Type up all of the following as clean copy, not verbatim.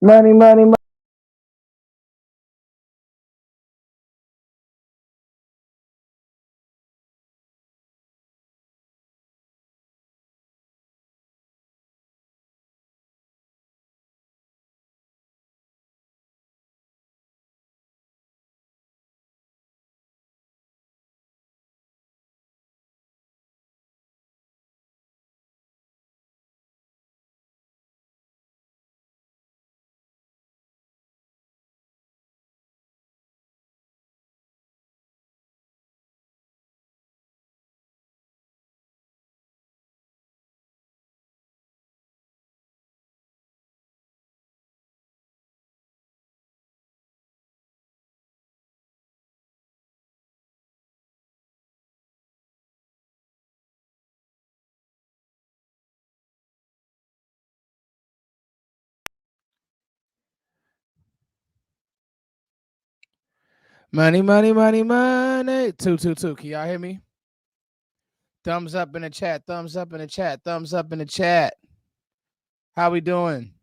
Money, money, money. Money, money, money, money. 222. Can y'all hear me? Thumbs up in the chat. Thumbs up in the chat. Thumbs up in the chat. How we doing?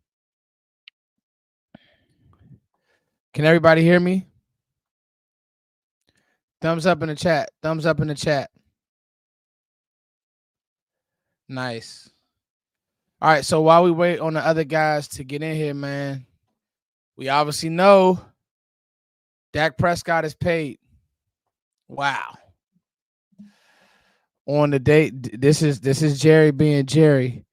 Can everybody hear me? Thumbs up in the chat. Thumbs up in the chat. Nice. All right. So while we wait on the other guys to get in here, man, we obviously know Dak Prescott is paid. Wow. On the day, this is Jerry being Jerry.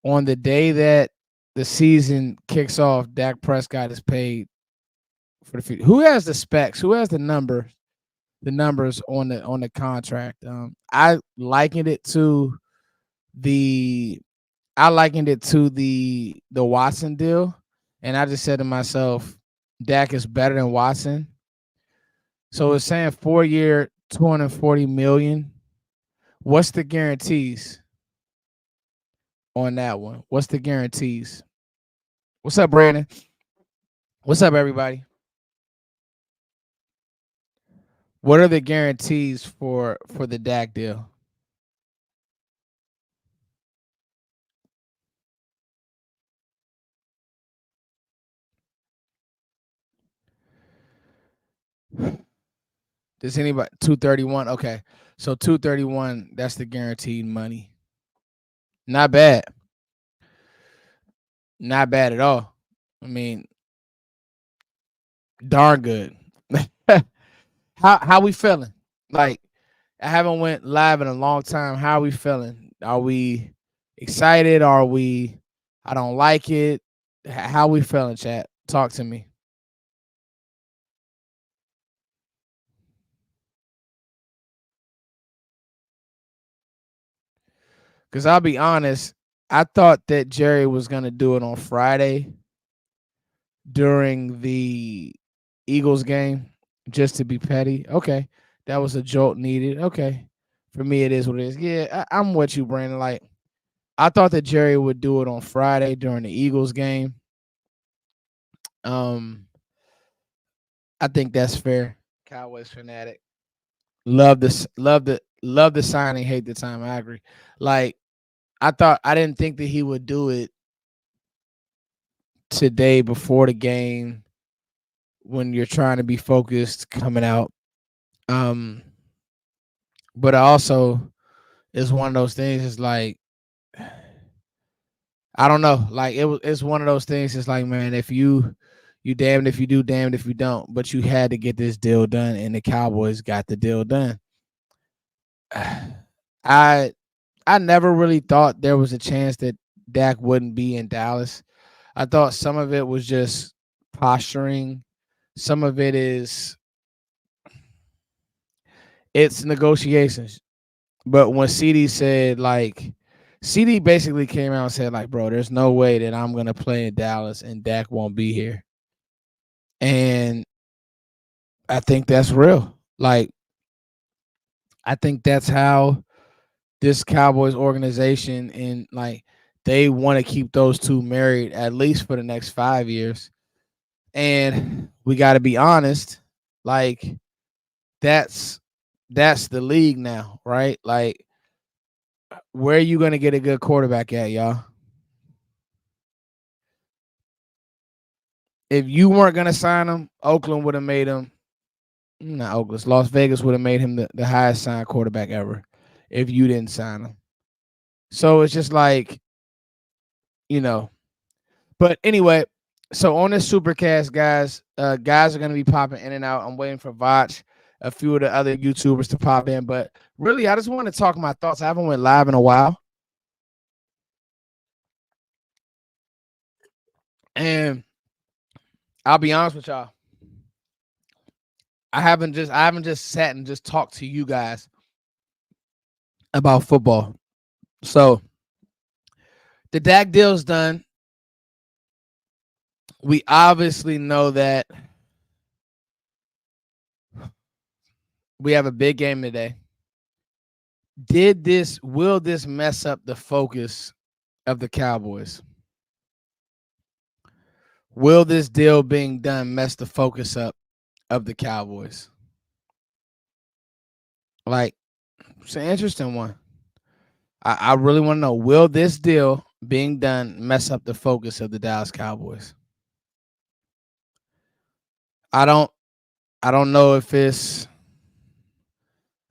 On the day that the season kicks off, Dak Prescott is paid for the future. Who has the specs? Who has the numbers on the contract? I likened it to the the Watson deal, and I just said to myself, Dak is better than Watson. So it's saying 4-year, 240 million. What's the guarantees on that one? What's the guarantees? What's up, Brandon? What's up, everybody? What are the guarantees for the Dak deal? Does anybody 231? Okay. So 231, that's the guaranteed money. Not bad. Not bad at all. I mean, darn good. How we feeling? Like, I haven't went live in a long time. How are we feeling? Are we excited? Are we I don't like it? How we feeling, chat? Talk to me. Cause I'll be honest, I thought that Jerry was gonna do it on Friday during the Eagles game just to be petty. Okay. That was a jolt needed. Okay. For me, it is what it is. Yeah, I'm with you, Brandon. Like, I thought that Jerry would do it on Friday during the Eagles game. Um, I think that's fair. Cowboys fanatic. Love the signing, hate the time. I agree. Like, I didn't think that he would do it today before the game when you're trying to be focused coming out. Um, but I also it's one of those things. It's like I don't know. Like it's one of those things. It's like, man, if you damned if you do, damned if you don't. But you had to get this deal done, and the Cowboys got the deal done. I I never really thought there was a chance that Dak wouldn't be in Dallas. I thought some of it was just posturing. Some of it is it's negotiations. But when CD said like CD basically came out and said like, bro, there's no way that I'm gonna play in Dallas and Dak won't be here. And I think that's real. Like I think that's how this Cowboys organization and like they want to keep those two married at least for the next 5 years. And we got to be honest, like that's that's the league now, right? Like where are you going to get a good quarterback at, y'all? if you weren't gonna sign him, Oakland would have made him. Not Oakland, Las Vegas would have made him the highest signed quarterback ever if you didn't sign him. So it's just like, you know. But anyway, so on this supercast, guys are gonna be popping in and out. I'm waiting for VOCH, a few of the other YouTubers to pop in. But really, I just want to talk my thoughts. I haven't went live in a while. And I'll be honest with y'all. I haven't just sat and just talked to you guys about football. So the Dak deal's done. We obviously know that we have a big game today. Will this mess up the focus of the Cowboys? Will this deal being done mess the focus up of the Cowboys? Like, it's an interesting one. I really want to know, will this deal being done mess up the focus of the Dallas Cowboys? I don't know if it's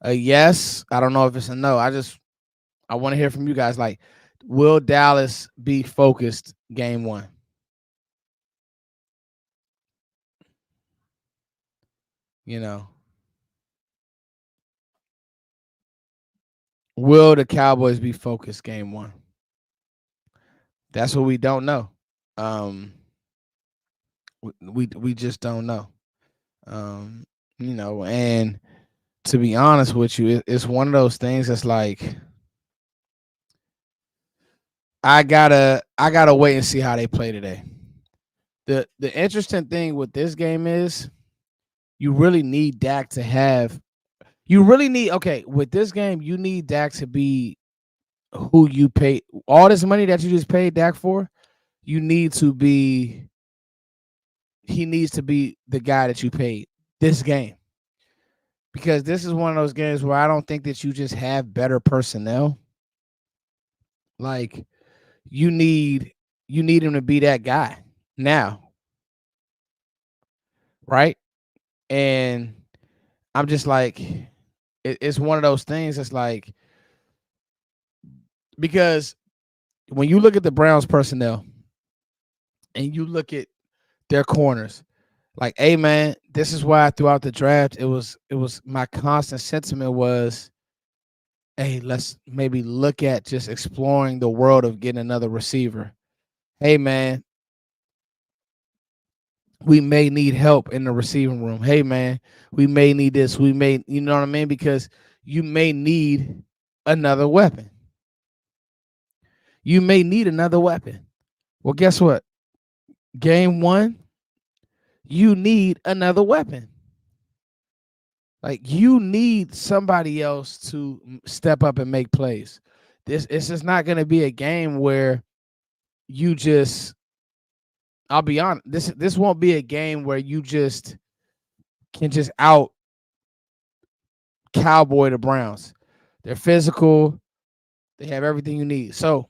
a yes. I don't know if it's a no. I want to hear from you guys. Like, will Dallas be focused game one? You know, will the Cowboys be focused game one? That's what we don't know. We just don't know. You know, and to be honest with you, it's one of those things that's like, I gotta wait and see how they play today. The interesting thing with this game is you really need Dak to have. You really need with this game. You need Dak to be who you pay all this money that you just paid Dak for. You need to be. He needs to be the guy that you paid this game, because this is one of those games where I don't think that you just have better personnel. Like, you need him to be that guy now, right? And I'm just like, it's one of those things. It's like, because when you look at the Browns personnel and you look at their corners, like, hey man, this is why throughout the draft it was my constant sentiment was, hey, let's maybe look at just exploring the world of getting another receiver. Hey man, we may need help in the receiving room. Hey man, we may need this. We may, you know what I mean? Because you may need another weapon. You may need another weapon. Well, guess what? Game one, you need another weapon. Like, you need somebody else to step up and make plays. This is not going to be a game where you just, I'll be honest, this won't be a game where you just can just out cowboy the Browns. They're physical. They have everything you need. So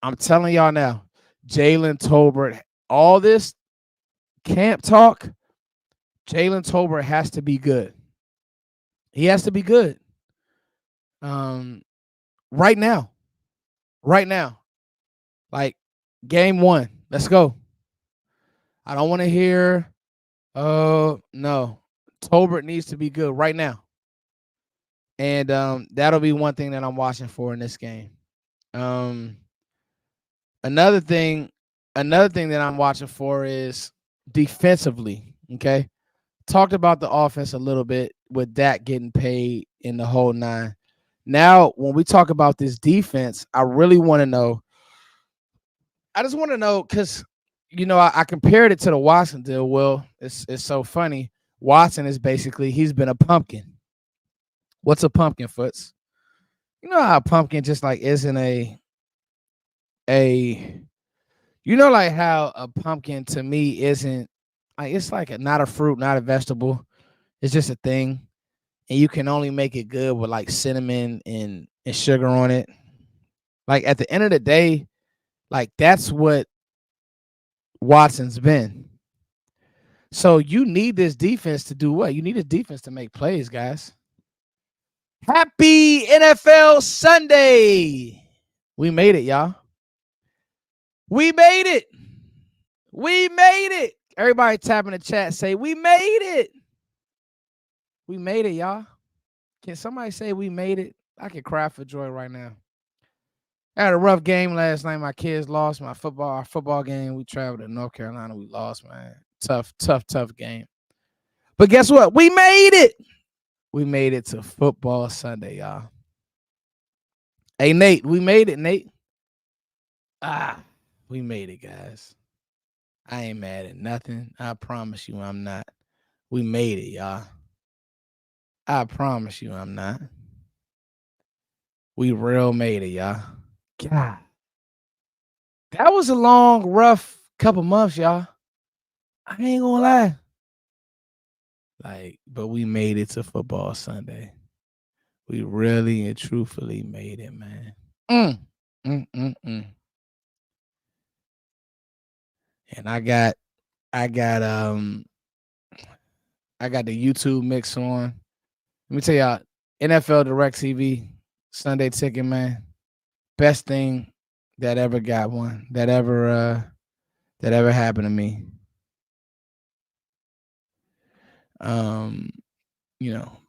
I'm telling y'all now, Jalen Tolbert, all this camp talk, Jalen Tolbert has to be good. He has to be good. Right now. Like, game one. Let's go. I don't want to hear, oh, no. Tolbert needs to be good right now. And that'll be one thing that I'm watching for in this game. Another thing that I'm watching for is defensively. Okay. Talked about the offense a little bit with Dak getting paid in the whole nine. Now, when we talk about this defense, I really want to know. I just want to know, because, you know, I compared it to the Watson deal. Well, it's so funny. Watson is basically, he's been a pumpkin. What's a pumpkin, Foots? You know how a pumpkin just like isn't you know, like how a pumpkin to me isn't, like, it's like not a fruit, not a vegetable. It's just a thing. And you can only make it good with like cinnamon and sugar on it. Like, at the end of the day, like, that's what Watson's been. So you need this defense to do what? You need a defense to make plays, guys. Happy NFL Sunday. We made it, y'all. We made it. We made it. Everybody tap in the chat, say, we made it. We made it, y'all. Can somebody say we made it? I can cry for joy right now. I had a rough game last night. My kids lost our football game. We traveled to North Carolina. We lost, man. Tough game. But guess what? We made it. We made it to football Sunday, y'all. Hey, Nate, we made it, Nate. We made it, guys. I ain't mad at nothing. I promise you I'm not. We made it, y'all. I promise you I'm not. We real made it, y'all. God. That was a long, rough couple months, y'all. I ain't gonna lie. But we made it to football Sunday. We really and truthfully made it, man. And I got the YouTube mix on. Let me tell y'all, NFL Direct TV, Sunday Ticket, man. Best thing that ever got one, that ever happened to me.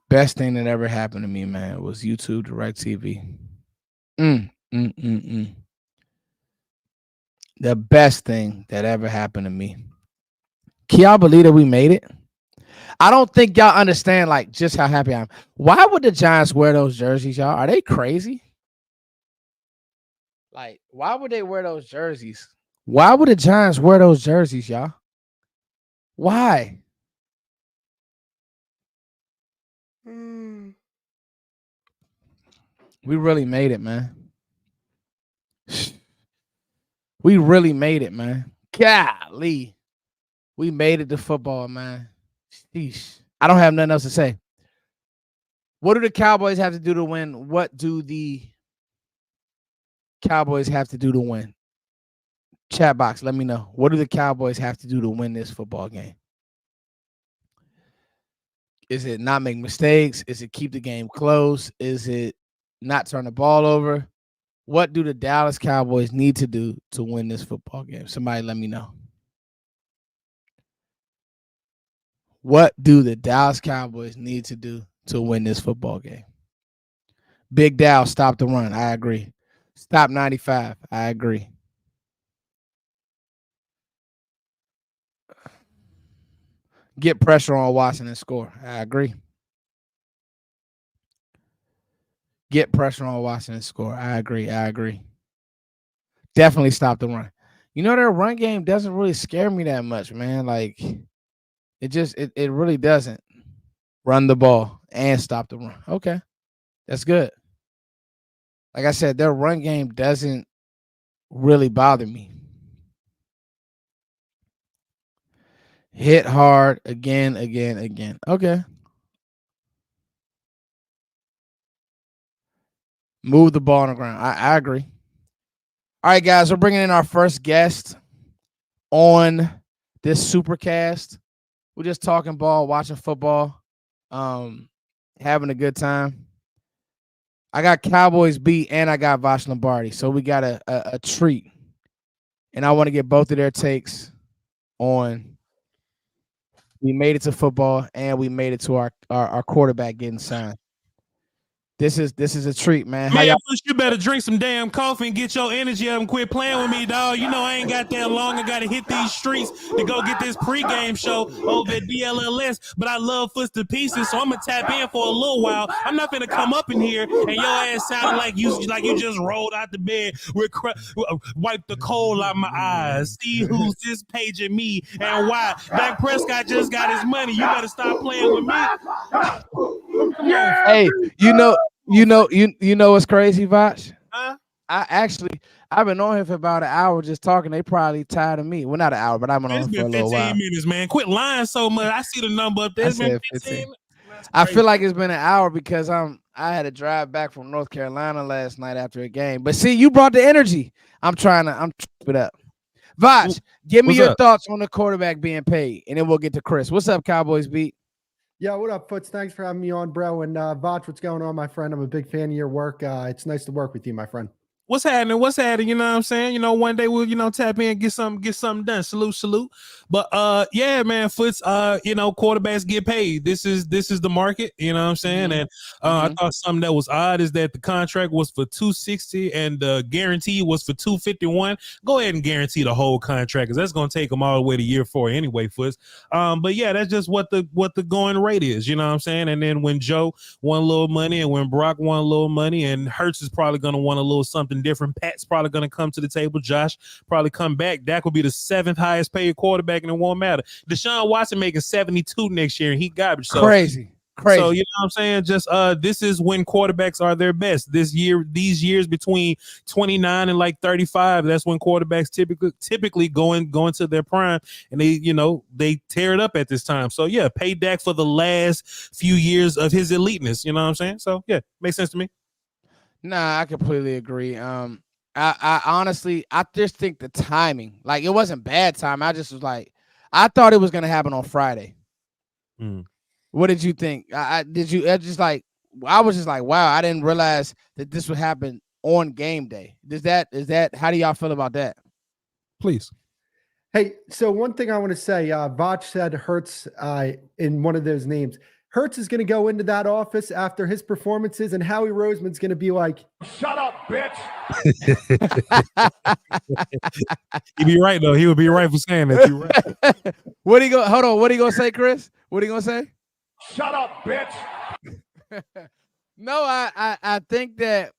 Best thing that ever happened to me, man, was YouTube Direct TV. The best thing that ever happened to me. Can y'all believe that we made it? I don't think y'all understand just how happy I am. Why would the Giants wear those jerseys, y'all? Are they crazy? Why would they wear those jerseys? Why would the Giants wear those jerseys, y'all? Why? We really made it, man. We really made it, man. Golly. We made it to football, man. Sheesh. I don't have nothing else to say. What do the Cowboys have to do to win? What do the Cowboys have to do to win? Chat box, let me know. What do the Cowboys have to do to win this football game? Is it not make mistakes? Is it keep the game close? Is it not turn the ball over? What do the Dallas Cowboys need to do to win this football game? Somebody let me know. What do the Dallas Cowboys need to do to win this football game? Big Dow, stop the run. I agree. Stop 95. I agree. Get pressure on Watson and score. I agree. Get pressure on Watson and score. I agree. Definitely stop the run. Their run game doesn't really scare me that much, man. It really doesn't. Run the ball and stop the run. Okay. That's good. Like I said, their run game doesn't really bother me. Hit hard again. Okay. Move the ball on the ground. I agree. All right, guys, we're bringing in our first guest on this supercast. We're just talking ball, watching football, having a good time. I got Cowboys beat and I got VOCH Lombardi, so we got a treat. And I want to get both of their takes on we made it to football and we made it to our quarterback getting signed. This is a treat, man. Man, you better drink some damn coffee and get your energy up and quit playing with me, dog. I ain't got that long. I got to hit these streets to go get this pregame show over at DLLS, but I love Foots to Pieces, so I'm going to tap in for a little while. I'm not going to come up in here and your ass sounding like you just rolled out the bed, wipe the coal out my eyes, see who's this paging me and why. Dak Prescott just got his money. You better stop playing with me. Hey, you know what's crazy, VOCH? Huh? I've been on here for about an hour just talking. They probably tired of me. Well, not an hour, but I've been on here for a little while. 15 minutes, man. Quit lying so much. I see the number up there. It's been 15. I feel like it's been an hour because I had to drive back from North Carolina last night after a game. But see, you brought the energy. I'm trying to it up. VOCH, give me What's your up? thoughts on the quarterback being paid, and then we'll get to Chris. What's up, Cowboys beat? Yeah, what up, Foots? Thanks for having me on, bro. And VOCH, what's going on, my friend? I'm a big fan of your work. It's nice to work with you, my friend. What's happening? What's happening? You know what I'm saying? You know, one day we'll, tap in, get something done. Salute. But yeah, man, Foots, quarterbacks get paid. This is the market, you know what I'm saying? Mhm. And I thought something that was odd is that the contract was for 260 and the guarantee was for 251. Go ahead and guarantee the whole contract because that's gonna take them all the way to year 4 anyway, Foots. But yeah, that's just what the going rate is, you know what I'm saying? And then when Joe won a little money and when Brock won a little money and Hurts is probably gonna want a little something different. Pat's probably going to come to the table. Josh probably come back. Dak will be the 7th highest paid quarterback, and it won't matter. Deshaun Watson making 72 next year, and he garbage. So Crazy. So you know what I'm saying? Just this is when quarterbacks are their best. These years between 29 and like 35, that's when quarterbacks typically go into their prime, and they tear it up at this time. So yeah, pay Dak for the last few years of his eliteness. You know what I'm saying? So yeah, makes sense to me. Nah, I completely agree. I honestly, I just think the timing, like it wasn't bad time. I just was like, I thought it was gonna happen on Friday. What did you think? I was just like, wow, I didn't realize that this would happen on game day. Is that how do y'all feel about that? Please. Hey, so one thing I want to say, VOCH said Hurts in one of those names. Hurts is going to go into that office after his performances, and Howie Roseman's going to be like, "Shut up, bitch." He'd be right though. He would be right for saying that. You're right. What he go? Hold on. What he gonna say, Chris? What he gonna say? Shut up, bitch. No, I think that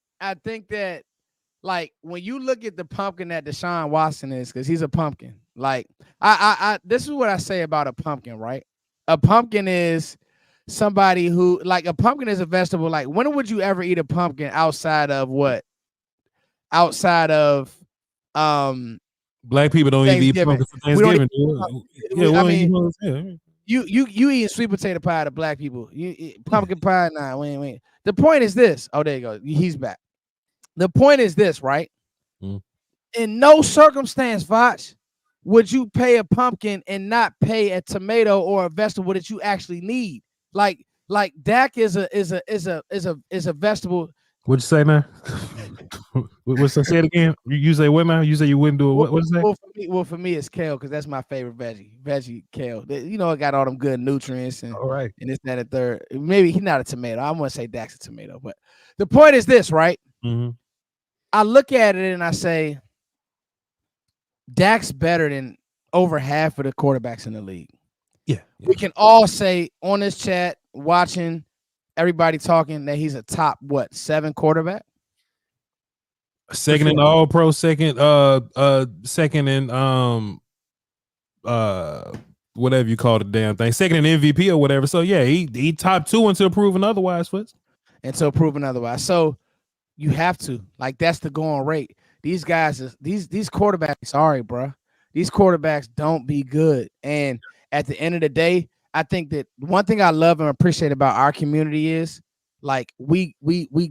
like when you look at the pumpkin that Deshaun Watson is, because he's a pumpkin. Like I this is what I say about a pumpkin, right? A pumpkin is somebody who, like, a pumpkin is a vegetable. Like, when would you ever eat a pumpkin outside of what? Outside of Black people don't even eat pumpkin for Thanksgiving. You eating sweet potato pie to black people. You eat pumpkin pie? Nah, wait. The point is this. Oh, there you go. He's back. The point is this, right? In no circumstance, VOCH, would you pay a pumpkin and not pay a tomato or a vegetable that you actually need. Like Dak is a vegetable. What'd you say, man? What's that? Say it again. You say what, man? You say you wouldn't do it. What's that? Well, for me, it's kale because that's my favorite veggie kale. You know, it got all them good nutrients and all right. And it's not a third. Maybe he's not a tomato. I want to say Dak's a tomato, but the point is this, right? I look at it and I say, Dak's better than over half of the quarterbacks in the league. Yeah. We can all say on this chat, watching everybody talking, that he's a top 7 quarterback. Second in all pro, second in whatever you call the damn thing, second in MVP or whatever. So yeah, he top 2 until proven otherwise, Foots. So you have to, like, that's the going rate. These guys, these quarterbacks, sorry, bro. These quarterbacks don't be good. And at the end of the day, I think that one thing I love and appreciate about our community is, like, we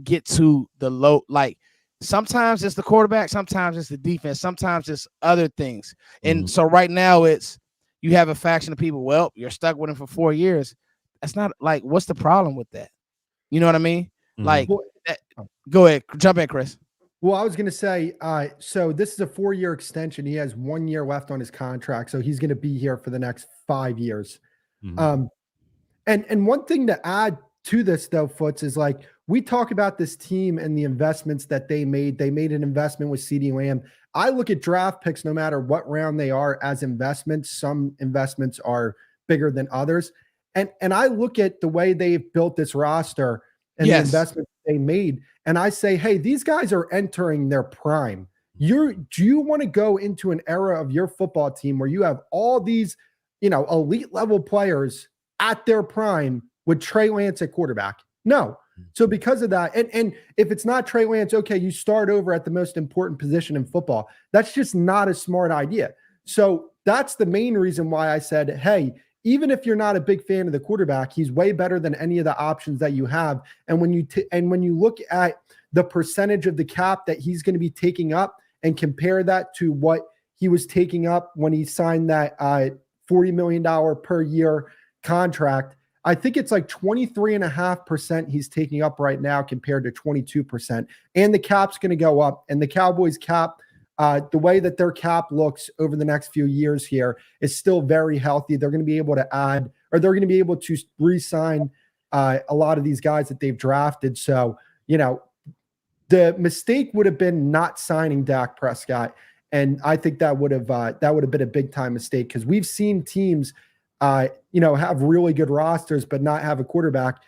get to the low, like, sometimes it's the quarterback, sometimes it's the defense, sometimes it's other things. And so right now it's, you have a faction of people, well, you're stuck with him for 4 years. That's not, like, what's the problem with that? You know what I mean? Like, go ahead, jump in, Chris. Well, I was going to say, so this is a 4-year extension. He has 1 year left on his contract, so he's going to be here for the next 5 years. And one thing to add to this, though, Foots, is, like, we talk about this team and the investments that they made. They made an investment with CeeDee Lamb. I look at draft picks, no matter what round they are, as investments. Some investments are bigger than others. And I look at the way they've built this roster and the investments they made, and I say, hey, these guys are entering their prime. Do you want to go into an era of your football team where you have all these, elite level players at their prime with Trey Lance at quarterback? No. So because of that, and if it's not Trey Lance, okay, you start over at the most important position in football. That's just not a smart idea. So that's the main reason why I said, hey, even if you're not a big fan of the quarterback, he's way better than any of the options that you have. And when you look at the percentage of the cap that he's going to be taking up and compare that to what he was taking up when he signed that $40 million per year contract. I think it's like 23.5% he's taking up right now compared to 22%. And the cap's going to go up. And the Cowboys cap, the way that their cap looks over the next few years here is still very healthy. They're going to be able to add, or they're going to be able to re-sign a lot of these guys that they've drafted. So, you know, the mistake would have been not signing Dak Prescott. And I think that would have been a big time mistake, because we've seen teams have really good rosters, but not have a quarterback.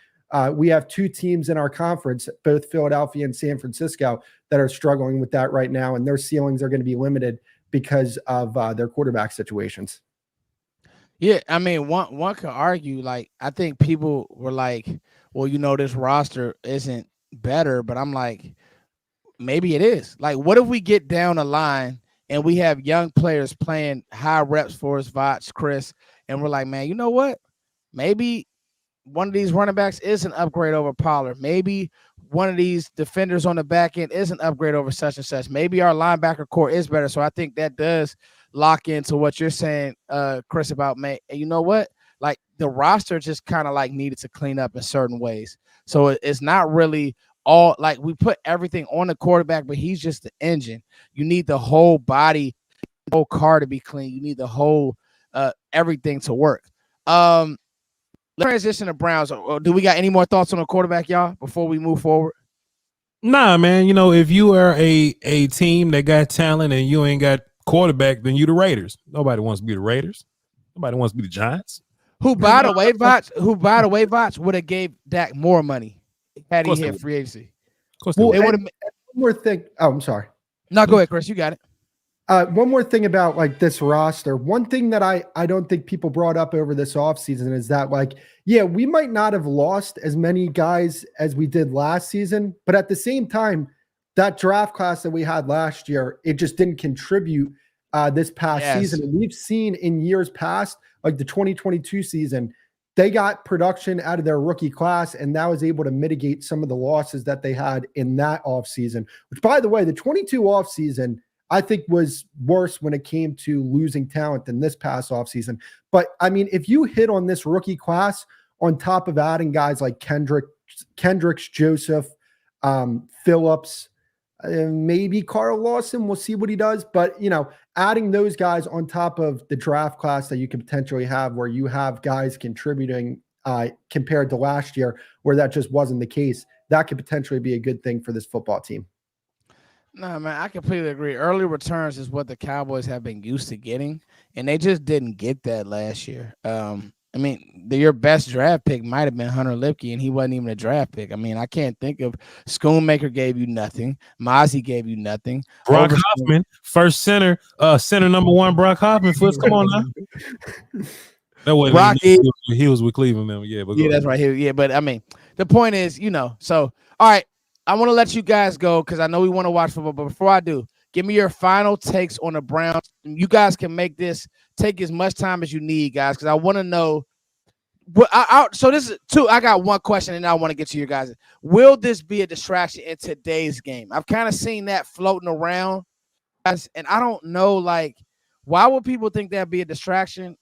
We have two teams in our conference, both Philadelphia and San Francisco, that are struggling with that right now. And their ceilings are going to be limited because of their quarterback situations. Yeah. I mean, one could argue, like, I think people were like, well, this roster isn't better, but I'm like, maybe it is. Like, what if we get down the line and we have young players playing high reps for us, VOCH, Chris, and we're like, man, you know what? Maybe one of these running backs is an upgrade over Pollard. Maybe one of these defenders on the back end is an upgrade over such and such. Maybe our linebacker core is better. So I think that does lock into what you're saying, Chris, about, man, you know what? Like, the roster just kind of like needed to clean up in certain ways. So it's not really all, like, we put everything on the quarterback, but he's just the engine. You need the whole body, the whole car to be clean. You need the whole everything to work. Let's transition to Browns. Do we got any more thoughts on the quarterback, y'all, before we move forward? Nah, man. If you are a team that got talent and you ain't got quarterback, then you the Raiders. Nobody wants to be the Raiders. Nobody wants to be the Giants. Who, by the way, VOCH would have gave Dak more money had he hit free agency. Of course, well, they one more thing. Oh, I'm sorry. No, go ahead, Chris. You got it. One more thing about like this roster. One thing that I don't think people brought up over this offseason is that, like, yeah, we might not have lost as many guys as we did last season, but at the same time, that draft class that we had last year, it just didn't contribute this past season. And we've seen in years past, like the 2022 season, they got production out of their rookie class, and that was able to mitigate some of the losses that they had in that offseason, which, by the way, the 22 offseason, I think, was worse when it came to losing talent than this past offseason. But I mean, if you hit on this rookie class on top of adding guys like Kendricks, Joseph, Phillips, maybe Carl Lawson, we'll see what he does. But, adding those guys on top of the draft class that you could potentially have, where you have guys contributing compared to last year, where that just wasn't the case, that could potentially be a good thing for this football team. No, man, I completely agree. Early returns is what the Cowboys have been used to getting, and they just didn't get that last year. I mean, your best draft pick might have been Hunter Lipke, and he wasn't even a draft pick. I mean, I can't think of Schoonmaker gave you nothing. Mozzie gave you nothing. Brock Hoffman, first center number one, Brock Hoffman. Come on now. That wasn't he was with Cleveland, man. Yeah, but that's right. Yeah, but I mean, the point is, so all right. I want to let you guys go because I know we want to watch football. But before I do, give me your final takes on the Browns. You guys can take as much time as you need, guys, because I want to know. So this is two. I got one question, and I want to get to you guys. Will this be a distraction in today's game? I've kind of seen that floating around, guys, and I don't know, like, why would people think that'd be a distraction?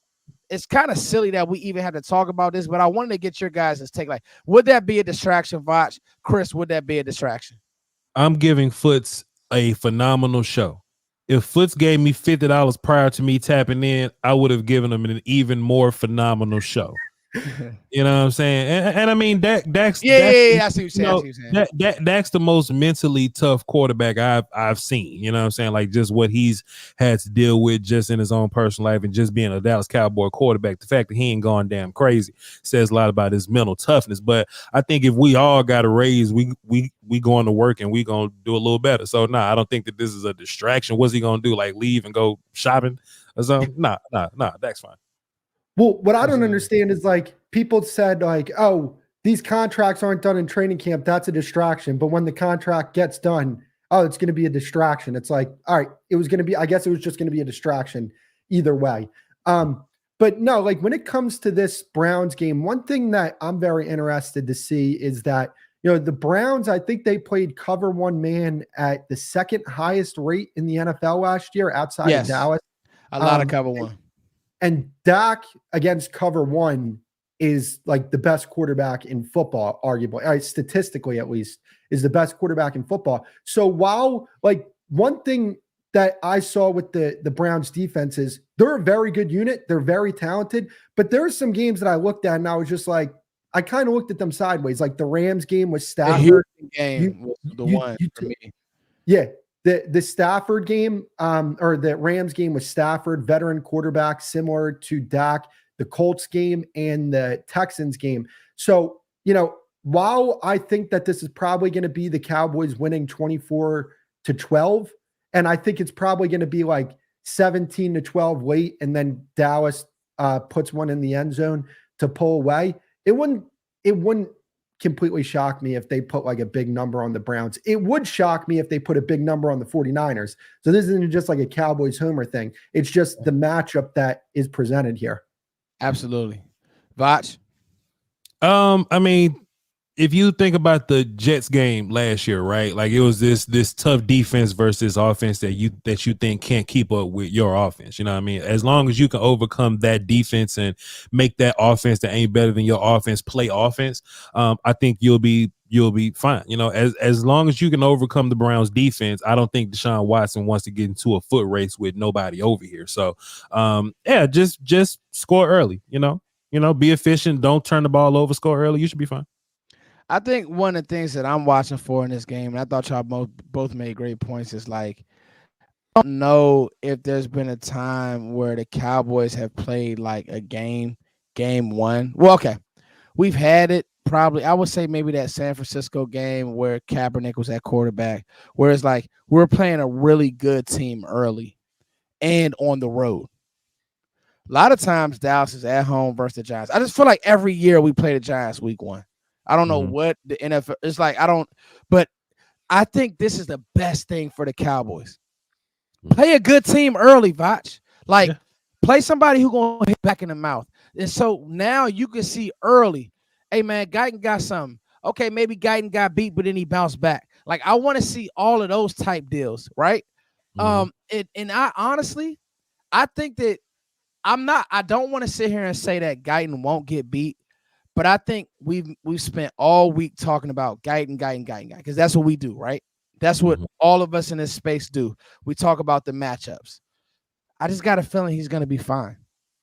It's kind of silly that we even had to talk about this, but I wanted to get your guys' take. Like, would that be a distraction, VOCH? Chris, would that be a distraction? I'm giving Foots a phenomenal show. If Foots gave me $50 prior to me tapping in, I would have given him an even more phenomenal show. You know what I'm saying? And I mean, Dak's I see what you're saying. Dak's the most mentally tough quarterback I've seen. You know what I'm saying? Like, just what he's had to deal with just in his own personal life and just being a Dallas Cowboy quarterback. The fact that he ain't gone damn crazy says a lot about his mental toughness. But I think if we all got a raise, we going to work and we gonna do a little better. So I don't think that this is a distraction. What's he gonna do? Like, leave and go shopping or something? Nah, Dak's fine. Well, what I don't understand is, like, people said, like, oh, these contracts aren't done in training camp. That's a distraction. But when the contract gets done, oh, it's going to be a distraction. It's like, all right, I guess it was just going to be a distraction either way. But no, like, when it comes to this Browns game, one thing that I'm very interested to see is that, the Browns, I think they played cover one man at the second highest rate in the NFL last year outside of Dallas. A lot of cover one. And Dak against cover one is like the best quarterback in football, arguably, statistically at least, is the best quarterback in football. So while like one thing that I saw with the Browns defense is they're a very good unit. They're very talented, but there are some games that I looked at and I was just like, I kind of looked at them sideways. Like the Rams game with Stafford. For me. Yeah. The Stafford game, or the Rams game with Stafford, veteran quarterback, similar to Dak, the Colts game and the Texans game. So, while I think that this is probably going to be the Cowboys winning 24-12, and I think it's probably going to be like 17-12 late, and then Dallas puts one in the end zone to pull away, it wouldn't completely shock me if they put like a big number on the Browns. It would shock me if they put a big number on the 49ers. So this isn't just like a Cowboys homer thing. It's just the matchup that is presented here. Absolutely. VOCH? I mean, if you think about the Jets game last year, right? Like it was this tough defense versus offense that you think can't keep up with your offense. You know what I mean? As long as you can overcome that defense and make that offense that ain't better than your offense play offense, I think you'll be fine. As long as you can overcome the Browns defense, I don't think Deshaun Watson wants to get into a foot race with nobody over here. So just score early, be efficient, don't turn the ball over, score early, you should be fine. I think one of the things that I'm watching for in this game, and I thought y'all both made great points, is like, I don't know if there's been a time where the Cowboys have played like a game one. Well, okay. We've had it probably, I would say maybe that San Francisco game where Kaepernick was at quarterback, where it's like we're playing a really good team early and on the road. A lot of times Dallas is at home versus the Giants. I just feel like every year we play the Giants week one. I don't know what the NFL is like. But I think this is the best thing for the Cowboys. Play a good team early, VOCH. Play somebody who gonna hit back in the mouth. And so now you can see early, hey man, Guyton got something. Okay, maybe Guyton got beat, but then he bounced back. Like I want to see all of those type deals, right? And I honestly, I think that I don't want to sit here and say that Guyton won't get beat. But I think we've spent all week talking about Guyton, because that's what we do, right? That's what all of us in this space do. We talk about the matchups. I just got a feeling he's going to be fine.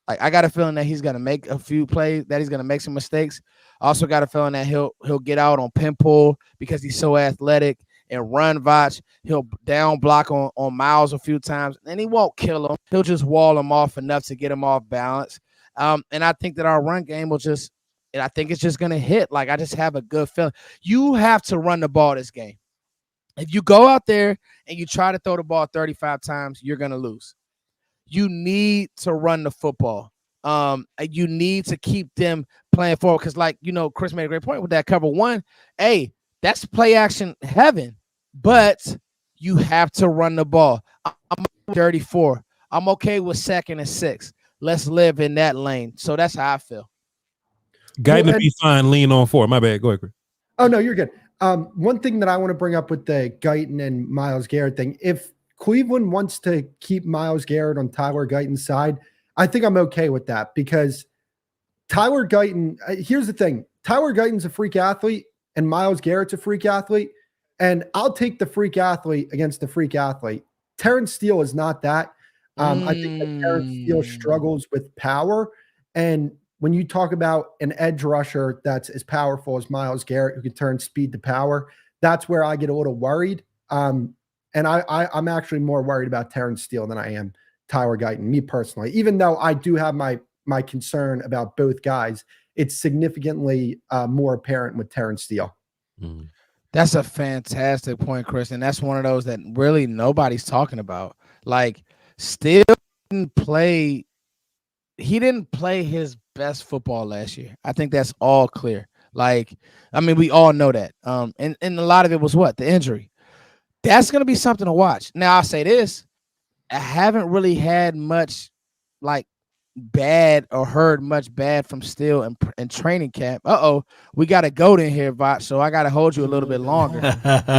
Like I got a feeling that he's going to make a few plays, that he's going to make some mistakes. I also got a feeling that he'll get out on pin pull because he's so athletic and run VOCH. He'll down block on Miles a few times, and he won't kill him. He'll just wall him off enough to get him off balance. And I think that our run game will and I think it's just going to hit. Like, I just have a good feeling. You have to run the ball this game. If you go out there and you try to throw the ball 35 times, you're going to lose. You need to run the football. You need to keep them playing forward because, like, Chris made a great point with that cover one. Hey, that's play action heaven, but you have to run the ball. I'm 34. I'm okay with 2nd and 6. Let's live in that lane. So that's how I feel. Guyton to be fine, lean on 4. My bad. Go ahead, Chris. Oh, no, you're good. One thing that I want to bring up with the Guyton and Myles Garrett thing, if Cleveland wants to keep Myles Garrett on Tyler Guyton's side, I think I'm okay with that because Tyler Guyton, here's the thing. Tyler Guyton's a freak athlete and Myles Garrett's a freak athlete, and I'll take the freak athlete against the freak athlete. Terrence Steele is not that. I think that Terrence Steele struggles with power, and when you talk about an edge rusher that's as powerful as Myles Garrett, who can turn speed to power, that's where I get a little worried. And I'm actually more worried about Terrence Steele than I am Tyler Guyton, me personally. Even though I do have my concern about both guys, it's significantly more apparent with Terrence Steele. That's a fantastic point, Chris. And that's one of those that really nobody's talking about. Like, Steele didn't play his best football last year. I think that's all clear. Like, I mean, we all know that. And a lot of it was what? The injury. That's going to be something to watch. Now, I'll say this. I haven't really had much, like, bad or heard much bad from Steele in training camp. We got a goat in here, VOCH, so I got to hold you a little bit longer.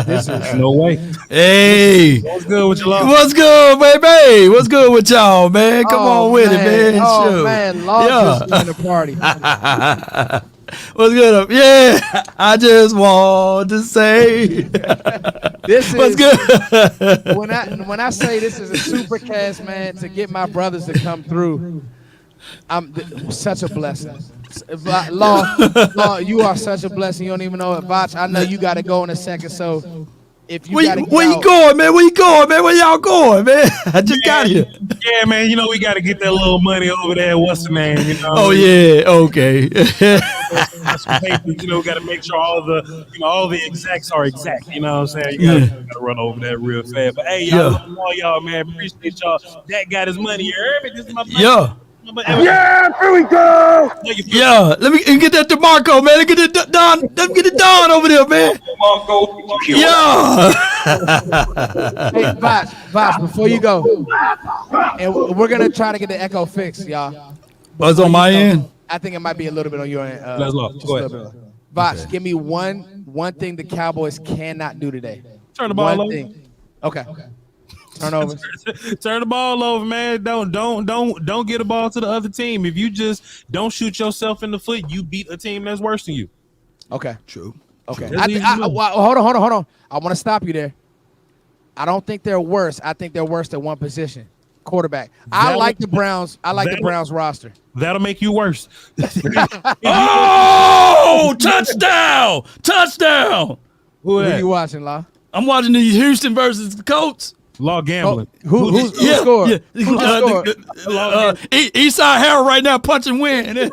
This is No way. Hey, What's good with you, Law? what's good, baby? What's good with y'all, man? Come on with it, man. Oh Shoot. man, Law just in the party. What's good up? Yeah, I just want to say This what's is good. when I say this is a super cast, man, to get my brothers to come through. Such a blessing. Law, you are such a blessing. You don't even know it, VOCH. I know you got to go in a second, so if you got to Where you going, man? Where you going, man? Where y'all going, man? I just got here. Yeah, man. You know we got to get that little money over there. What's the name? You know. Oh yeah, okay. That's some papers, you know, got to make sure all the exacts are exact. You know what I'm saying? You got to run over that real fast. But hey, y'all, love all y'all, man. Appreciate y'all. That got his money. You heard me? This is my money. Yeah. Yeah, here we go. Yeah, let me get that DeMarco, man. Let me get it Don over there, man. Yeah. Hey, VOCH, before you go, and we're gonna try to get the echo fixed, y'all. Buzz on my end. I think it might be a little bit on your end. Let's look. Go ahead. VOCH, give me one thing the Cowboys cannot do today. Turn the ball One over. thing. Okay. Turnover. Turn the ball over, man. Don't get a ball to the other team. If you just don't shoot yourself in the foot, you beat a team that's worse than you. Okay. True. Okay. That's easy to do. Hold on. I want to stop you there. I don't think they're worse. I think they're worse at one position. Quarterback. I like the Browns. I like the Browns roster. That'll make you worse. Oh, touchdown! Touchdown! Who are you watching, Law? I'm watching the Houston versus the Colts. Law gambling. Who scored? Yeah. Who scored? Eastside Harold right now punching win. The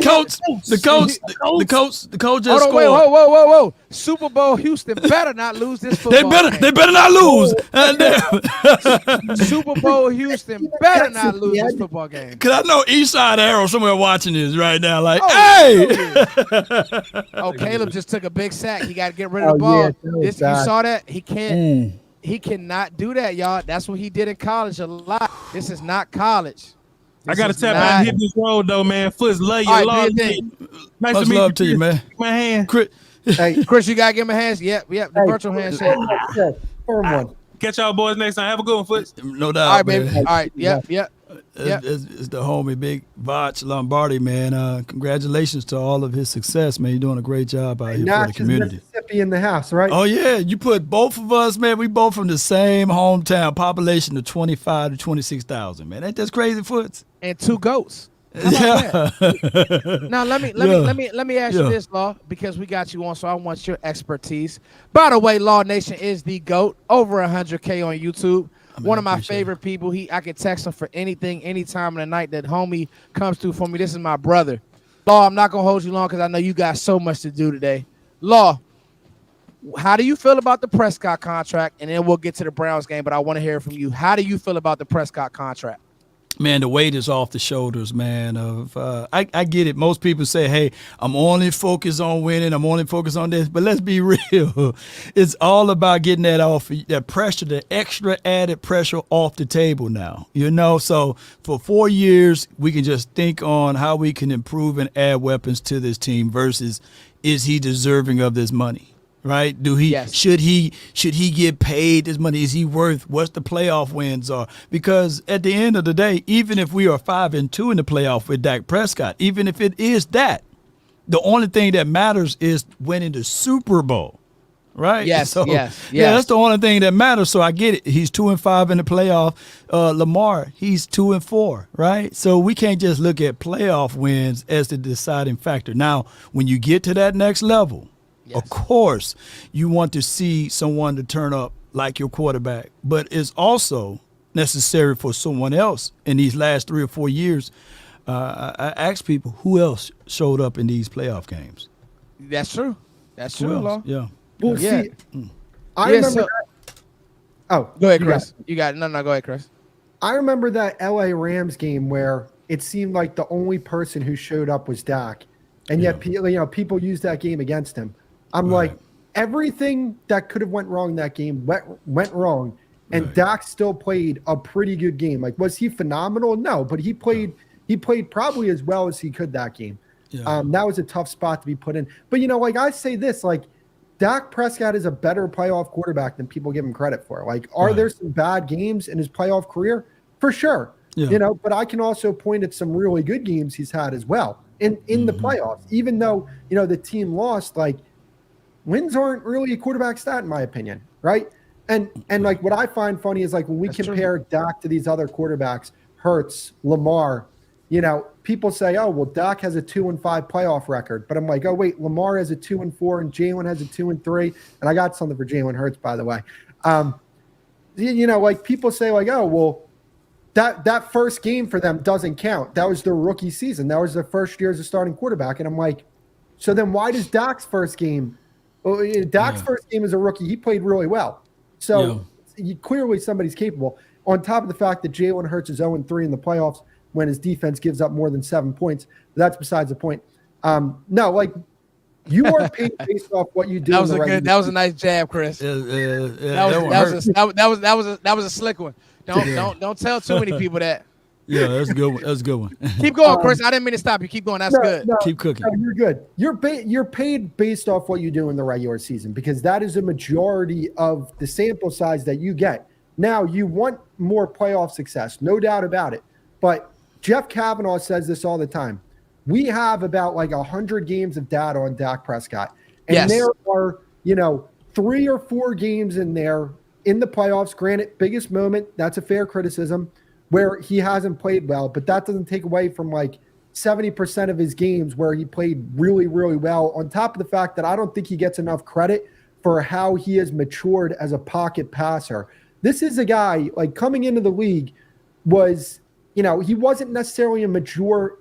Colts just scored. Whoa. Super Bowl Houston better not lose this football game. They better not lose. Super Bowl Houston better not lose this football game. Cause I know Eastside Harold somewhere watching this right now. Like, hey. Oh, Caleb just took a big sack. He got to get rid of the ball. Yeah, You saw that? He can't. He cannot do that, y'all. That's what he did in college a lot. This is not college. I gotta tap out and hit this road though, man. Foots, love you. All right, Love do your you. thing. Nice Much to meet love you. to you, man. My hand. Hey, Chris, you gotta give him a hand. Yep. The virtual handshake. firm one. Catch y'all boys next time. Have a good one, Foots. No doubt. All right, man. baby. All right. Yep. It's the homie Big VOCH Lombardi, man. Congratulations to all of his success, man. You're doing a great job out here for the Natchez, community. Mississippi in the house, right? Oh yeah, you put both of us, man. We both from the same hometown, population of 25 to 26,000, man. Ain't that crazy, Foots? And 2 goats. Yeah. Now let me ask you this, Law, because we got you on, so I want your expertise. By the way, Law Nation is the GOAT, over 100K on YouTube. One of my favorite people. I can text him for anything, anytime of the night that homie comes through for me. This is my brother. Law, I'm not gonna hold you long because I know you got so much to do today. Law, how do you feel about the Prescott contract? And then we'll get to the Browns game, but I want to hear from you. How do you feel about the Prescott contract? Man, the weight is off the shoulders, man. I get it. Most people say, hey, I'm only focused on winning. I'm only focused on this. But let's be real. It's all about getting that pressure, the extra added pressure off the table now. You know, so for 4 years, we can just think on how we can improve and add weapons to this team versus is he deserving of this money? Right? Should he get paid this money? Is he worth what's the playoff wins are? Because at the end of the day, even if we are 5-2 in the playoff with Dak Prescott, even if it is that, the only thing that matters is winning the Super Bowl. Right? Yes. Yeah, that's the only thing that matters. So I get it. He's 2-5 in the playoff. Lamar, he's 2-4, right? So we can't just look at playoff wins as the deciding factor. Now, when you get to that next level, of course, you want to see someone to turn up like your quarterback, but it's also necessary for someone else in these last 3 or 4 years. I asked people who else showed up in these playoff games. That's true. That's true, Law. Yeah. Well, Yeah. see, I remember. Oh, Go ahead, Chris. You got it. No, go ahead, Chris. I remember that LA Rams game where it seemed like the only person who showed up was Dak, and yet people used that game against him. I'm like, everything that could have went wrong in that game went wrong, And Dak still played a pretty good game. Like, was he phenomenal? No, but he played probably as well as he could that game. Yeah. That was a tough spot to be put in. But, like I say this, like, Dak Prescott is a better playoff quarterback than people give him credit for. Like, are there some bad games in his playoff career? For sure. Yeah. But I can also point at some really good games he's had as well in the playoffs. Even though, the team lost, like, wins aren't really a quarterback stat, in my opinion, right? And like what I find funny is like when we compare Dak to these other quarterbacks, Hurts, Lamar, people say, oh, well, Dak has a 2-5 playoff record. But I'm like, oh, wait, Lamar has a 2-4 and Jalen has a 2-3. And I got something for Jalen Hurts, by the way. Like people say like, oh, well, that first game for them doesn't count. That was their rookie season. That was their first year as a starting quarterback. And I'm like, so then why does Dak's first game? Well, Dak's first game as a rookie, he played really well. So clearly somebody's capable. On top of the fact that Jalen Hurts is 0-3 in the playoffs when his defense gives up more than 7 points. That's besides the point. No, like you are paid based off what you do. That was a nice jab, Chris. That was a slick one. Don't tell too many people that. Yeah, that's a good one. That's a good one. Keep going, Chris. I didn't mean to stop you. Keep going. That's good. No, Keep cooking. No, you're good. You're paid based off what you do in the regular season because that is a majority of the sample size that you get. Now, you want more playoff success, no doubt about it. But Jeff Kavanaugh says this all the time. We have about like 100 games of data on Dak Prescott. And there are, 3 or 4 games in there in the playoffs. Granted, biggest moment, that's a fair criticism, where he hasn't played well, but that doesn't take away from like 70% of his games where he played really, really well, on top of the fact that I don't think he gets enough credit for how he has matured as a pocket passer. This is a guy, like coming into the league was, he wasn't necessarily a mature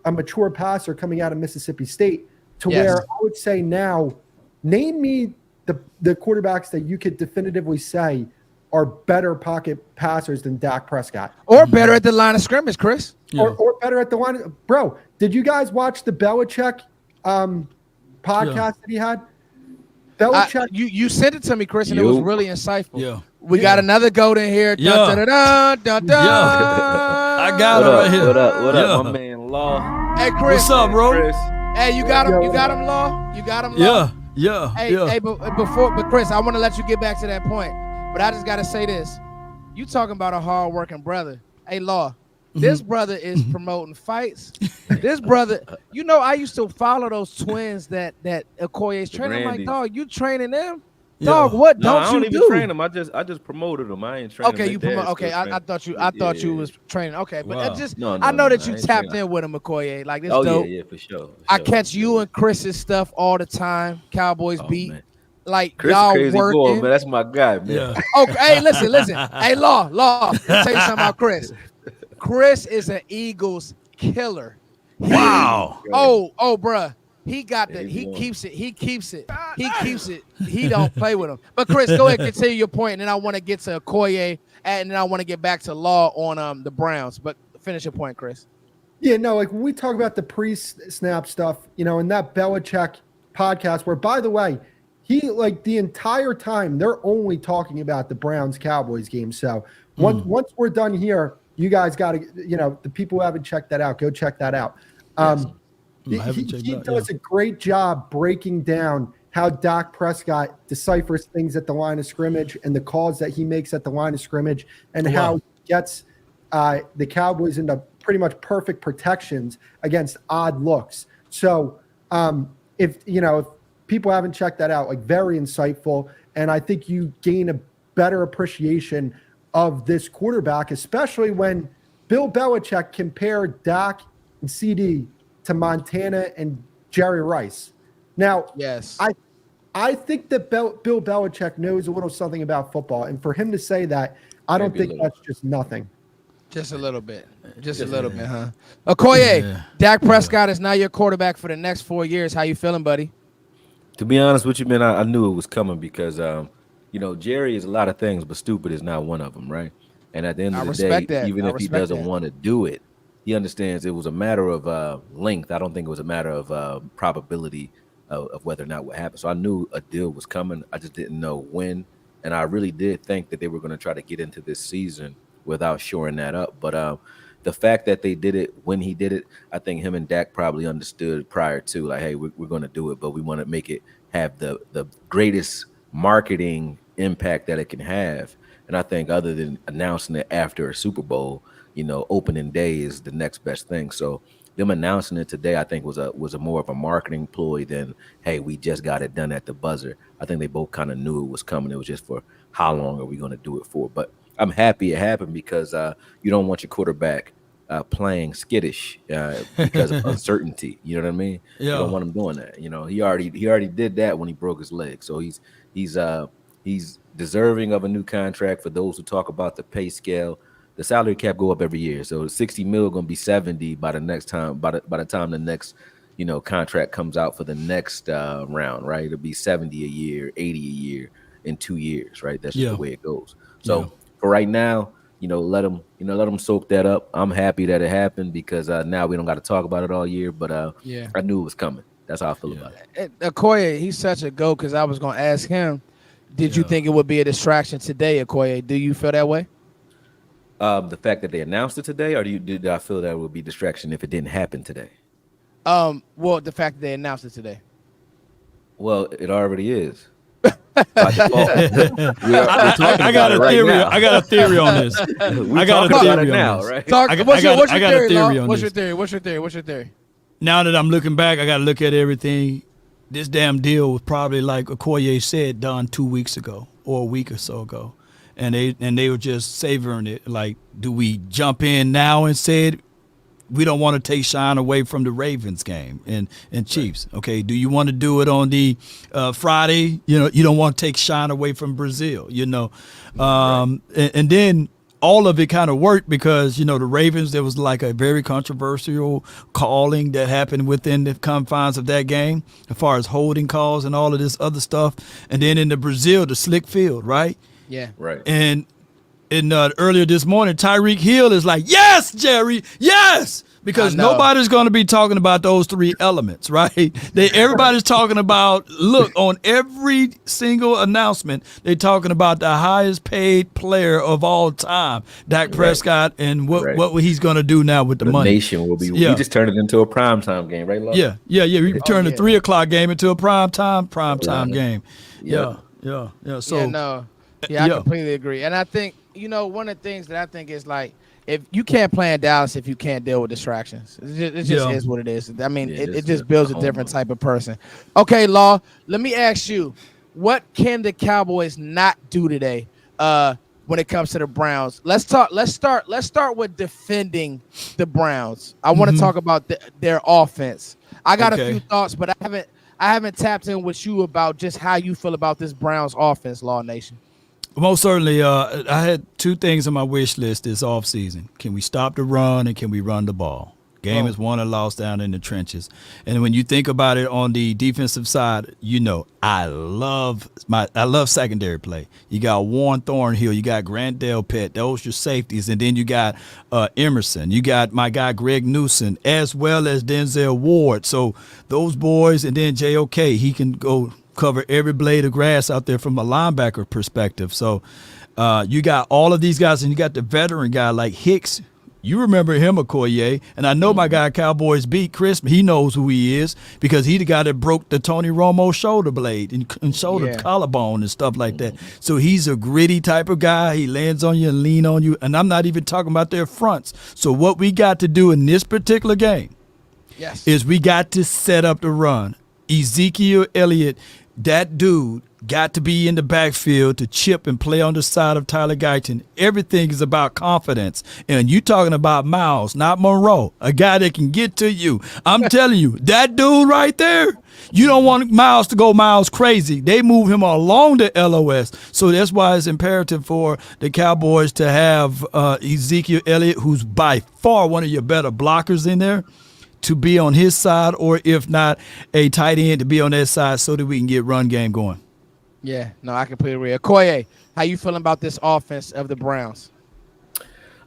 passer coming out of Mississippi State to where I would say now, name me the quarterbacks that you could definitively say are better pocket passers than Dak Prescott. Or better at the line of scrimmage, Chris. Yeah. Or better at the line of, bro, did you guys watch the Belichick podcast that he had? Belichick. You sent it to me, Chris, and it was really insightful. Yeah. We got another goat in here. Yeah. Dun, dun, dun, dun, dun. I got it right here. What up, my man Law? Hey, Chris. What's up, bro? Chris. Hey, you got him. You got him, Law. You got him, Law. Yeah. Hey, but Chris, I want to let you get back to that point. But I just got to say this. You talking about a hard-working brother. Hey, Law, this brother is promoting fights. This brother, I used to follow those twins that AKOYE is training. I'm like, dog, you training them? Yeah. Dog, what No, I don't don't you even do? train them. I just promoted them. I ain't training Okay, them. you promote. Okay, I thought you was training. Okay, but Wow. I know that I you ain't tapped training. in with him, AKOYE. Like this Oh dope. yeah, for sure. I catch you and Chris's stuff all the time. Cowboys beat. Man. Like Chris y'all crazy working. boy, man. That's my guy, man. Yeah. Okay, hey, listen. Hey, Law. Let me tell you something about Chris. Chris is an Eagles killer. Wow. Oh, bruh. He got There the. you He go. keeps it. He keeps it. He don't play with him. But Chris, go ahead, continue your point, and then I want to get to AKOYE, and then I want to get back to Law on the Browns. But finish your point, Chris. Yeah, no, like when we talk about the pre-snap stuff, in that Belichick podcast, where by the way, he like the entire time they're only talking about the Browns-Cowboys game. So once we're done here, you guys got to, the people who haven't checked that out, go check that out. He does a great job breaking down how Dak Prescott deciphers things at the line of scrimmage and the calls that he makes at the line of scrimmage and how he gets the Cowboys into pretty much perfect protections against odd looks. So if people haven't checked that out, like very insightful. And I think you gain a better appreciation of this quarterback, especially when Bill Belichick compared Dak and CD to Montana and Jerry Rice. Now, yes, I think that Bill Belichick knows a little something about football. And for him to say that, I don't think that's just nothing. Just a little bit. Just a little bit, huh? AKOYE, Dak Prescott is now your quarterback for the next 4 years. How you feeling, buddy? To be honest with you, man, I knew it was coming because, Jerry is a lot of things, but stupid is not one of them, right? And at the end of the day, even if he doesn't want to do it, he understands it was a matter of length. I don't think it was a matter of probability of whether or not what happened. So I knew a deal was coming. I just didn't know when And I really did think that they were going to try to get into this season without shoring that up. But the fact that they did it when he did it, I think him and Dak probably understood prior to, like, hey, we're going to do it, but we want to make it have the greatest marketing impact that it can have. And I think other than announcing it after a Super Bowl, opening day is the next best thing. So them announcing it today, I think was a more of a marketing ploy than, hey, we just got it done at the buzzer. I think they both kind of knew it was coming. It was just for how long are we going to do it for? But I'm happy it happened because you don't want your quarterback playing skittish because of uncertainty. You know what I mean? Yeah. You don't want him doing that. He already did that when he broke his leg. So he's deserving of a new contract. For those who talk about the pay scale, the salary cap go up every year. So 60 mil going to be 70 by the next time. By the time the next contract comes out for the next round, right? It'll be 70 a year, 80 a year in 2 years, right? That's just the way it goes. So for right now, let them soak that up. I'm happy that it happened because now we don't got to talk about it all year. But I knew it was coming. That's how I feel about it. AKOYE, he's such a GOAT because I was going to ask him, did you think it would be a distraction today, AKOYE? Do you feel that way? The fact that they announced it today, or did I feel that it would be distraction if it didn't happen today? Well, the fact that they announced it today. Well, it already is. By default. I got a theory. I got a theory on this. I got a theory now, right? What's your theory? Now that I'm looking back, I got to look at everything. This damn deal was probably, like AKOYE said, done 2 weeks ago or a week or so ago. And they were just savoring it. Like, do we jump in now and say it? We don't want to take shine away from the Ravens game and Chiefs. Okay, do you want to do it on the Friday? You don't want to take shine away from Brazil. And then all of it kind of worked because the Ravens, there was like a very controversial calling that happened within the confines of that game, as far as holding calls and all of this other stuff. And then in the Brazil, the slick field, right? Yeah. Right. And earlier this morning, Tyreek Hill is like, yes, Jerry, yes, because nobody's going to be talking about those three elements, right? Everybody's talking about, look, on every single announcement, they're talking about the highest paid player of all time, Dak Prescott, and what he's going to do now with the money. Nation will be. We just turned it into a primetime game, right, Love? Yeah. We turned the 3 o'clock game into a primetime game. Yeah. So. Yeah, I completely agree. And I think, one of the things that I think is like, if you can't play in Dallas, if you can't deal with distractions, it just is what it is. I mean, it just builds a different type of person. Okay, Law, let me ask you, what can the Cowboys not do today when it comes to the Browns? Let's start with defending the Browns. I want to talk about their offense. I got a few thoughts, but I haven't tapped in with you about just how you feel about this Browns offense, Law Nation. Most certainly, I had 2 things on my wish list this offseason. Can we stop the run and can we run the ball? Game is won or lost down in the trenches. And when you think about it on the defensive side, I love secondary play. You got Warren Thornhill, you got Grant Delpit, those are your safeties, and then you got Emerson, you got my guy Greg Newsom, as well as Denzel Ward. So those boys, and then JOK, he can go cover every blade of grass out there from a linebacker perspective. So you got all of these guys, and you got the veteran guy like Hicks. You remember him, AKOYE, and I know my guy Cowboys beat Chris. He knows who he is because he the guy that broke the Tony Romo shoulder blade and shoulder collarbone and stuff like that. So he's a gritty type of guy. He lands on you and lean on you, and I'm not even talking about their fronts. So what we got to do in this particular game is we got to set up the run. Ezekiel Elliott, that dude, got to be in the backfield to chip and play on the side of Tyler Guyton. Everything is about confidence. And you talking about Miles, not Monroe, a guy that can get to you. I'm telling you, that dude right there, you don't want Miles to go Miles crazy. They move him along the LOS. So that's why it's imperative for the Cowboys to have Ezekiel Elliott, who's by far one of your better blockers in there, to be on his side, or if not, a tight end to be on that side so that we can get run game going. Yeah, no, I completely agree. AKOYE, how you feeling about this offense of the Browns?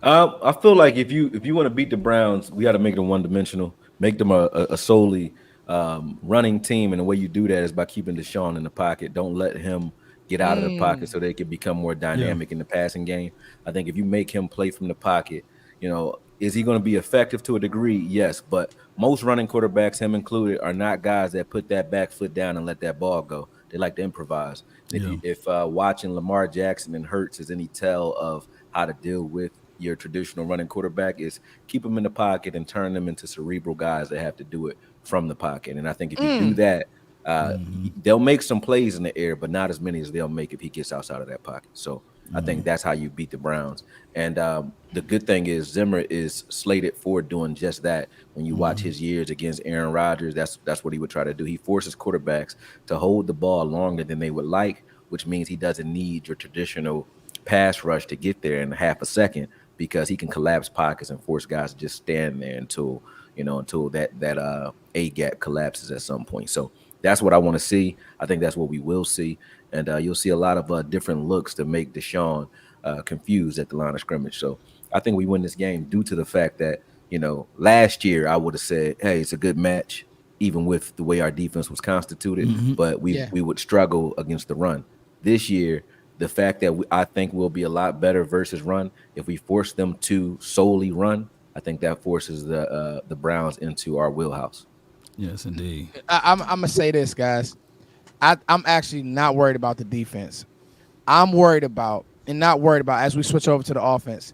I feel like if you want to beat the Browns, we got to make them one-dimensional, make them a solely running team, and the way you do that is by keeping Deshaun in the pocket. Don't let him get out of the pocket so they can become more dynamic in the passing game. I think if you make him play from the pocket, is he going to be effective to a degree? Yes, but most running quarterbacks, him included, are not guys that put that back foot down and let that ball go. They like to improvise. If watching Lamar Jackson and Hurts is any tell of how to deal with your traditional running quarterback, is keep them in the pocket and turn them into cerebral guys that have to do it from the pocket. And I think if you do that, they'll make some plays in the air, but not as many as they'll make if he gets outside of that pocket. So I think that's how you beat the Browns. And the good thing is Zimmer is slated for doing just that. When you watch his years against Aaron Rodgers, that's what he would try to do. He forces quarterbacks to hold the ball longer than they would like, which means he doesn't need your traditional pass rush to get there in half a second, because he can collapse pockets and force guys to just stand there until that A gap collapses at some point. So that's what I want to see. I think that's what we will see. And you'll see a lot of different looks to make Deshaun confused at the line of scrimmage. So I think we win this game due to the fact that, last year I would have said, hey, it's a good match, even with the way our defense was constituted, but we would struggle against the run. This year, the fact that I think we'll be a lot better versus run, if we force them to solely run, I think that forces the Browns into our wheelhouse. Yes, indeed. I'm going to say this, guys. I'm actually not worried about the defense. I'm worried about, as we switch over to the offense.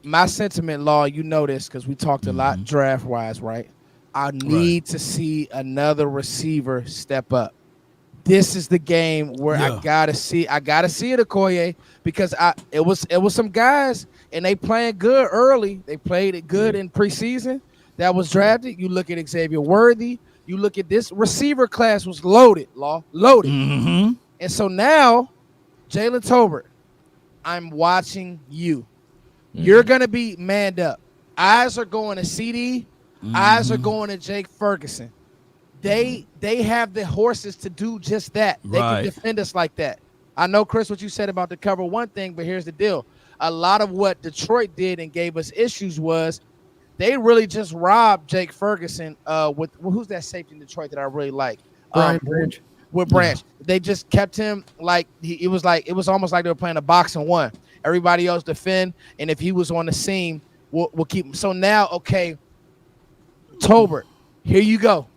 My sentiment, Law, you know this because we talked a lot draft-wise, right? I need to see another receiver step up. This is the game where I gotta see it, AKOYE, because it was some guys and they playing good early. They played it good in preseason that was drafted. You look at Xavier Worthy. You look at this receiver class was loaded. And so now, Jalen Tolbert, I'm watching you. You're gonna be manned up. Eyes are going to CD. Eyes are going to Jake Ferguson. They have the horses to do just that. They can defend us like that. I know, Chris, what you said about the cover one thing, but here's the deal. A lot of what Detroit did and gave us issues was they really just robbed Jake Ferguson with who's that safety in Detroit that I really like? Brian Branch. With Branch. They just kept him like it was almost like they were playing a box and one. Everybody else defend, and if he was on the seam, we'll keep him. So now, okay, Tolbert, here you go.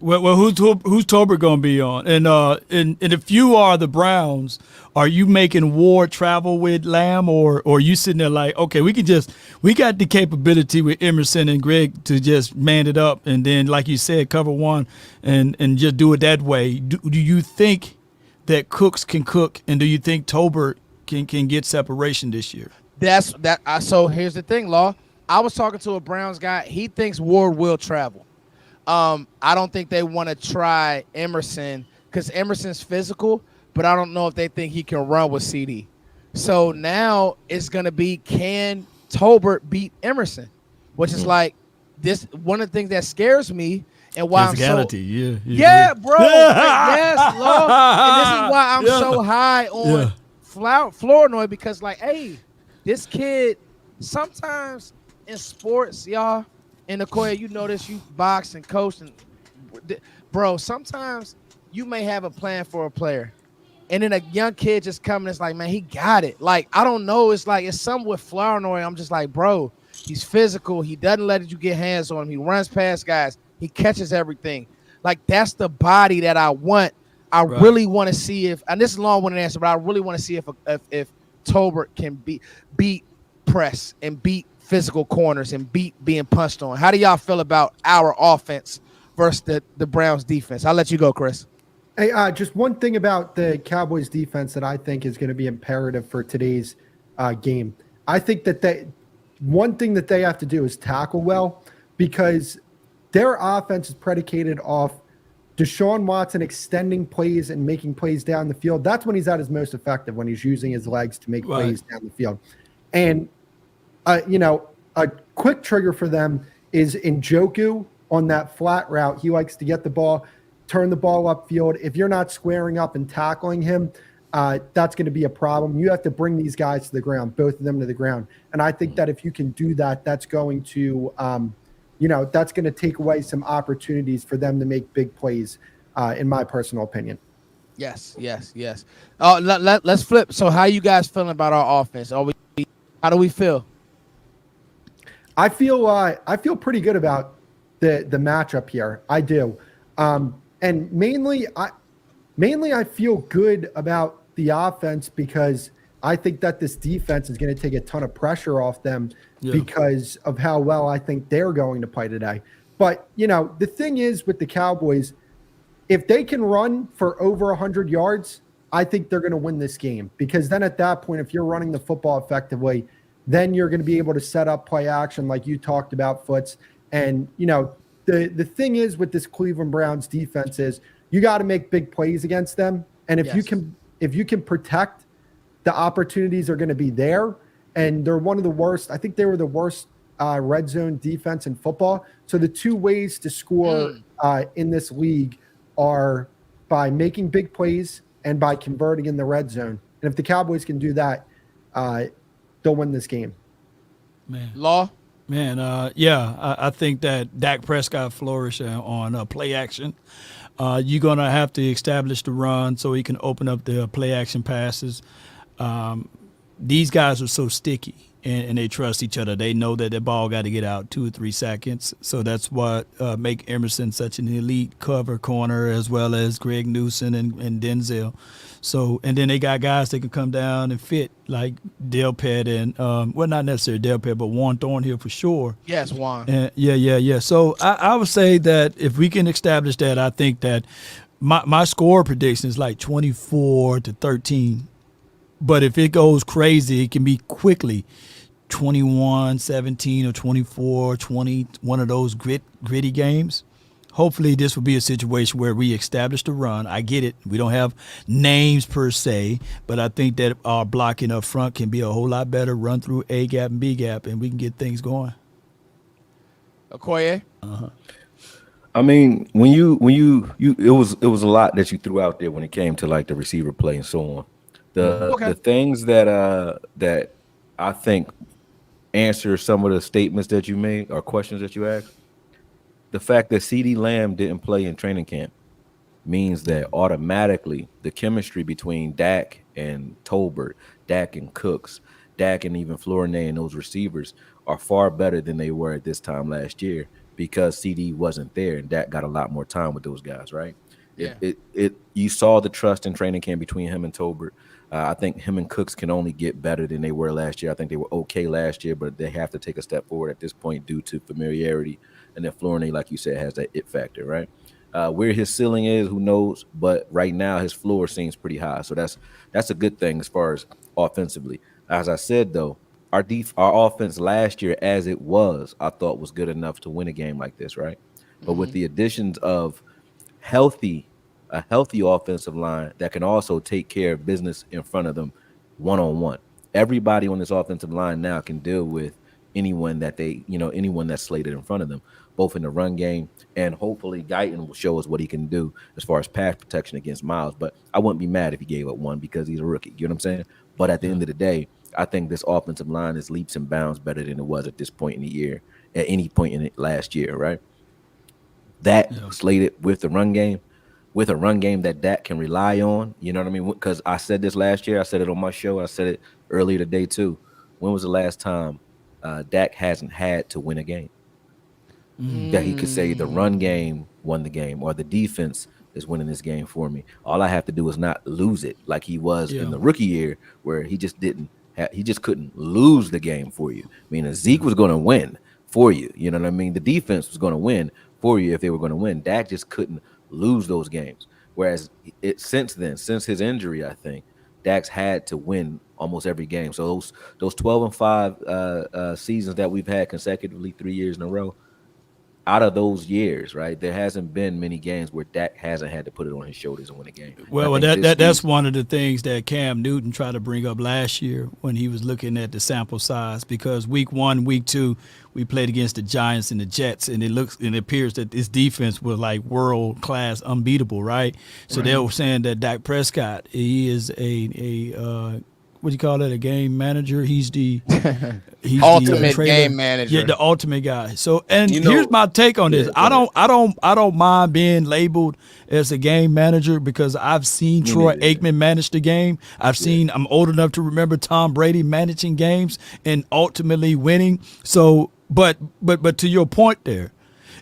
Well, who's Tolbert going to be on? And if you are the Browns, are you making Ward travel with Lamb, or are you sitting there like, okay, we got the capability with Emerson and Greg to just man it up, and then, like you said, cover one and just do it that way. Do you think that Cooks can cook, and do you think Tolbert can get separation this year? So here's the thing, Law. I was talking to a Browns guy. He thinks Ward will travel. I don't think they want to try Emerson because Emerson's physical, but I don't know if they think he can run with CD. So now it's going to be, can Tolbert beat Emerson? Which is like this. One of the things that scares me and why physicality, bro. Yes, Lord. And this is why I'm so high on Flournoy, because like, hey, this kid sometimes in sports, y'all. And AKOYE, you know this, you box and coach, and bro, sometimes you may have a plan for a player, and then a young kid just coming, it's like, man, he got it. Like, I don't know, it's something with Flournoy. I'm just like, bro, he's physical. He doesn't let you get hands on him. He runs past guys. He catches everything. Like, that's the body that I want. I really want to see if, and this is a long-winded answer, but I really want to see if Tolbert can beat press and beat physical corners and beat being punched on. How do y'all feel about our offense versus the Browns defense? I'll let you go, Chris. Hey, just one thing about the Cowboys defense that I think is going to be imperative for today's game. I think that one thing that they have to do is tackle well, because their offense is predicated off Deshaun Watson extending plays and making plays down the field. That's when he's at his most effective, when he's using his legs to make plays down the field. And a quick trigger for them is Njoku on that flat route. He likes to get the ball, turn the ball upfield. If you're not squaring up and tackling him, that's going to be a problem. You have to bring these guys to the ground, both of them to the ground. And I think that if you can do that, that's going to, that's going to take away some opportunities for them to make big plays, in my personal opinion. Yes. Let's flip. So, how you guys feeling about our offense? How do we feel? I feel pretty good about the matchup here. I do, and mainly I feel good about the offense because I think that this defense is going to take a ton of pressure off them because of how well I think they're going to play today. But the thing is with the Cowboys, if they can run for over 100 yards, I think they're going to win this game because then at that point, if you're running the football effectively, then you're going to be able to set up play action like you talked about, Foots. And, the thing is with this Cleveland Browns defense is you got to make big plays against them. And if you can protect, the opportunities are going to be there. And they're one of the worst. I think they were the worst red zone defense in football. So the two ways to score in this league are by making big plays and by converting in the red zone. And if the Cowboys can do that, they'll win this game. Man. Law? Man, I think that Dak Prescott flourished on play action. You're going to have to establish the run so he can open up the play action passes. These guys are so sticky. And they trust each other. They know that the ball got to get out 2 or 3 seconds. So that's what make Emerson such an elite cover corner, as well as Greg Newsom and Denzel. So, and then they got guys that can come down and fit, like Delpit and well, not necessarily Delpit, but Juan Thornhill for sure. Yes, Juan. Yeah. So I would say that if we can establish that, I think that my score prediction is like 24-13. But if it goes crazy, it can be quickly 21-17 or 24-20, one of those gritty games. Hopefully this will be a situation where we establish the run. I get it. We don't have names per se, but I think that our blocking up front can be a whole lot better, run through A gap and B gap, and we can get things going. AKOYE? I mean, when you it was a lot that you threw out there when it came to like the receiver play and so on. The things that I think answer some of the statements that you made or questions that you asked. The fact that CeeDee Lamb didn't play in training camp means that automatically the chemistry between Dak and Tolbert, Dak and Cooks, Dak and even Flournoy and those receivers are far better than they were at this time last year because CD wasn't there and Dak got a lot more time with those guys, right? Yeah. You saw the trust in training camp between him and Tolbert. I think him and Cooks can only get better than they were last year. I think they were okay last year, but they have to take a step forward at this point due to familiarity. And then Flournoy, like you said, has that it factor, right? Where his ceiling is, who knows? But right now, his floor seems pretty high. So that's a good thing as far as offensively. As I said, though, our offense last year, as it was, I thought was good enough to win a game like this, right? But with the additions of a healthy offensive line that can also take care of business in front of them one-on-one. Everybody on this offensive line now can deal with anyone that's slated in front of them, both in the run game and hopefully Guyton will show us what he can do as far as pass protection against Miles. But I wouldn't be mad if he gave up one because he's a rookie. You know what I'm saying? But at the end of the day, I think this offensive line is leaps and bounds better than it was at this point in the year, at any point in it last year, right? That slated with the run game, with a run game that Dak can rely on, you know what I mean? Because I said this last year, I said it on my show, I said it earlier today too. When was the last time Dak hasn't had to win a game? That he could say the run game won the game or the defense is winning this game for me. All I have to do is not lose it like he was in the rookie year where he just couldn't lose the game for you. I mean, Zeke was going to win for you. You know what I mean? The defense was going to win for you if they were going to win. Dak just couldn't lose those games. Whereas since his injury, I think Dak's had to win almost every game. So those 12-5 seasons that we've had consecutively 3 years in a row, out of those years, right, there hasn't been many games where Dak hasn't had to put it on his shoulders and win a game. Well, that's one of the things that Cam Newton tried to bring up last year when he was looking at the sample size, because week 1, week 2, we played against the Giants and the Jets, and it appears that this defense was like world class, unbeatable, right? So they were saying that Dak Prescott, he is a what do you call it? A game manager. He's the ultimate trainer. game manager. Yeah, the ultimate guy. So, and You know, here's my take on this. I don't mind being labeled as a game manager because I've seen Troy Aikman manage the game. I'm old enough to remember Tom Brady managing games and ultimately winning. So, but to your point there,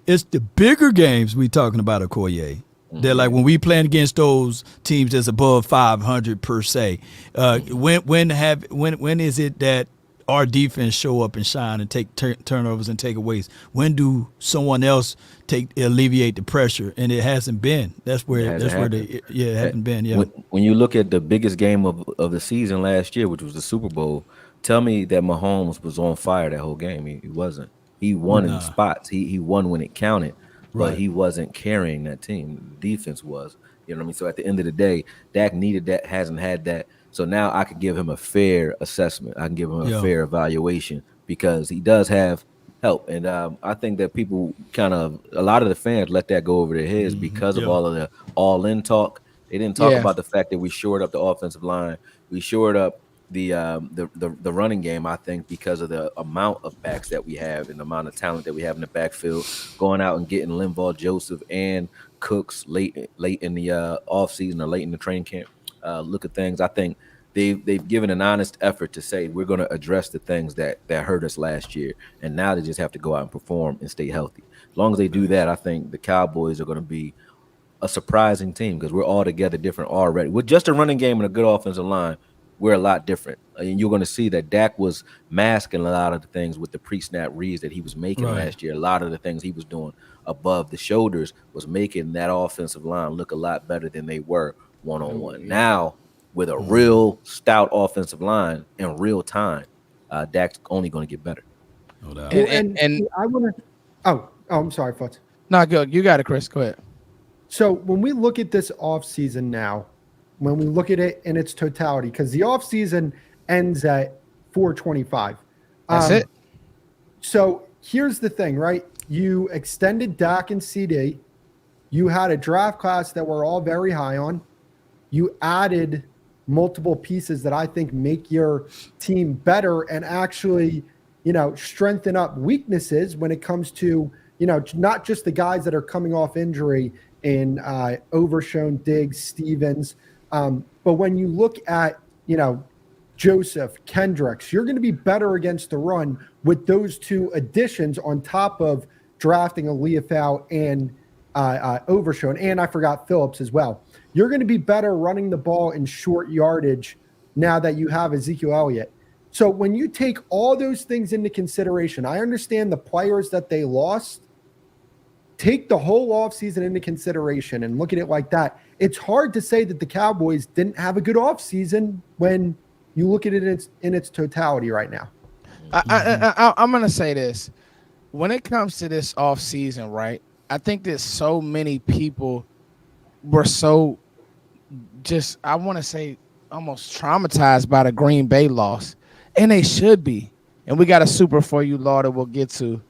it's the bigger games we talking about, AKOYE. They're like when we playing against those teams that's above 500 per se. When is it that our defense show up and shine and take turnovers and takeaways? When do someone else alleviate the pressure? And it hasn't been. It hasn't been. Yeah. When you look at the biggest game of the season last year, which was the Super Bowl, tell me that Mahomes was on fire that whole game. He wasn't. He won in spots. He won when it counted. But he wasn't carrying that team. The defense was. You know what I mean? So at the end of the day, Dak needed that, hasn't had that. So now I could give him a fair assessment. I can give him a fair evaluation because he does have help. And I think that people a lot of the fans let that go over their heads because of all of the all-in talk. They didn't talk about the fact that we shored up the offensive line. We shored up the running game, I think, because of the amount of backs that we have and the amount of talent that we have in the backfield, going out and getting Linval Joseph and Cooks late in the offseason or late in the training camp. Look at things. I think they've given an honest effort to say we're going to address the things that hurt us last year, and now they just have to go out and perform and stay healthy. As long as they do that, I think the Cowboys are going to be a surprising team because we're all together different already. With just a running game and a good offensive line, we're a lot different. And you're going to see that Dak was masking a lot of the things with the pre-snap reads that he was making last year. A lot of the things he was doing above the shoulders was making that offensive line look a lot better than they were one-on-one. Now, with a real stout offensive line in real time, Dak's only going to get better. No doubt. And I want to I'm sorry, Futz. No, good. You got it, Chris. Go ahead. So when we look at this offseason now, when we look at it in its totality, because the offseason ends at 425. That's it. So here's the thing, right? You extended Dak and CD. You had a draft class that we're all very high on. You added multiple pieces that I think make your team better and actually, strengthen up weaknesses when it comes to, not just the guys that are coming off injury in Overshown, Diggs, Stevens. But when you look at, Joseph, Kendricks, you're going to be better against the run with those two additions on top of drafting a Leafau and Overshown. And I forgot Phillips as well. You're going to be better running the ball in short yardage now that you have Ezekiel Elliott. So when you take all those things into consideration, I understand the players that they lost. Take the whole offseason into consideration and look at it like that. It's hard to say that the Cowboys didn't have a good offseason when you look at it in its totality right now. I'm going to say this. When it comes to this offseason, right, I think that so many people were so just, I want to say, almost traumatized by the Green Bay loss. And they should be. And we got a super for you, Law, that we'll get to.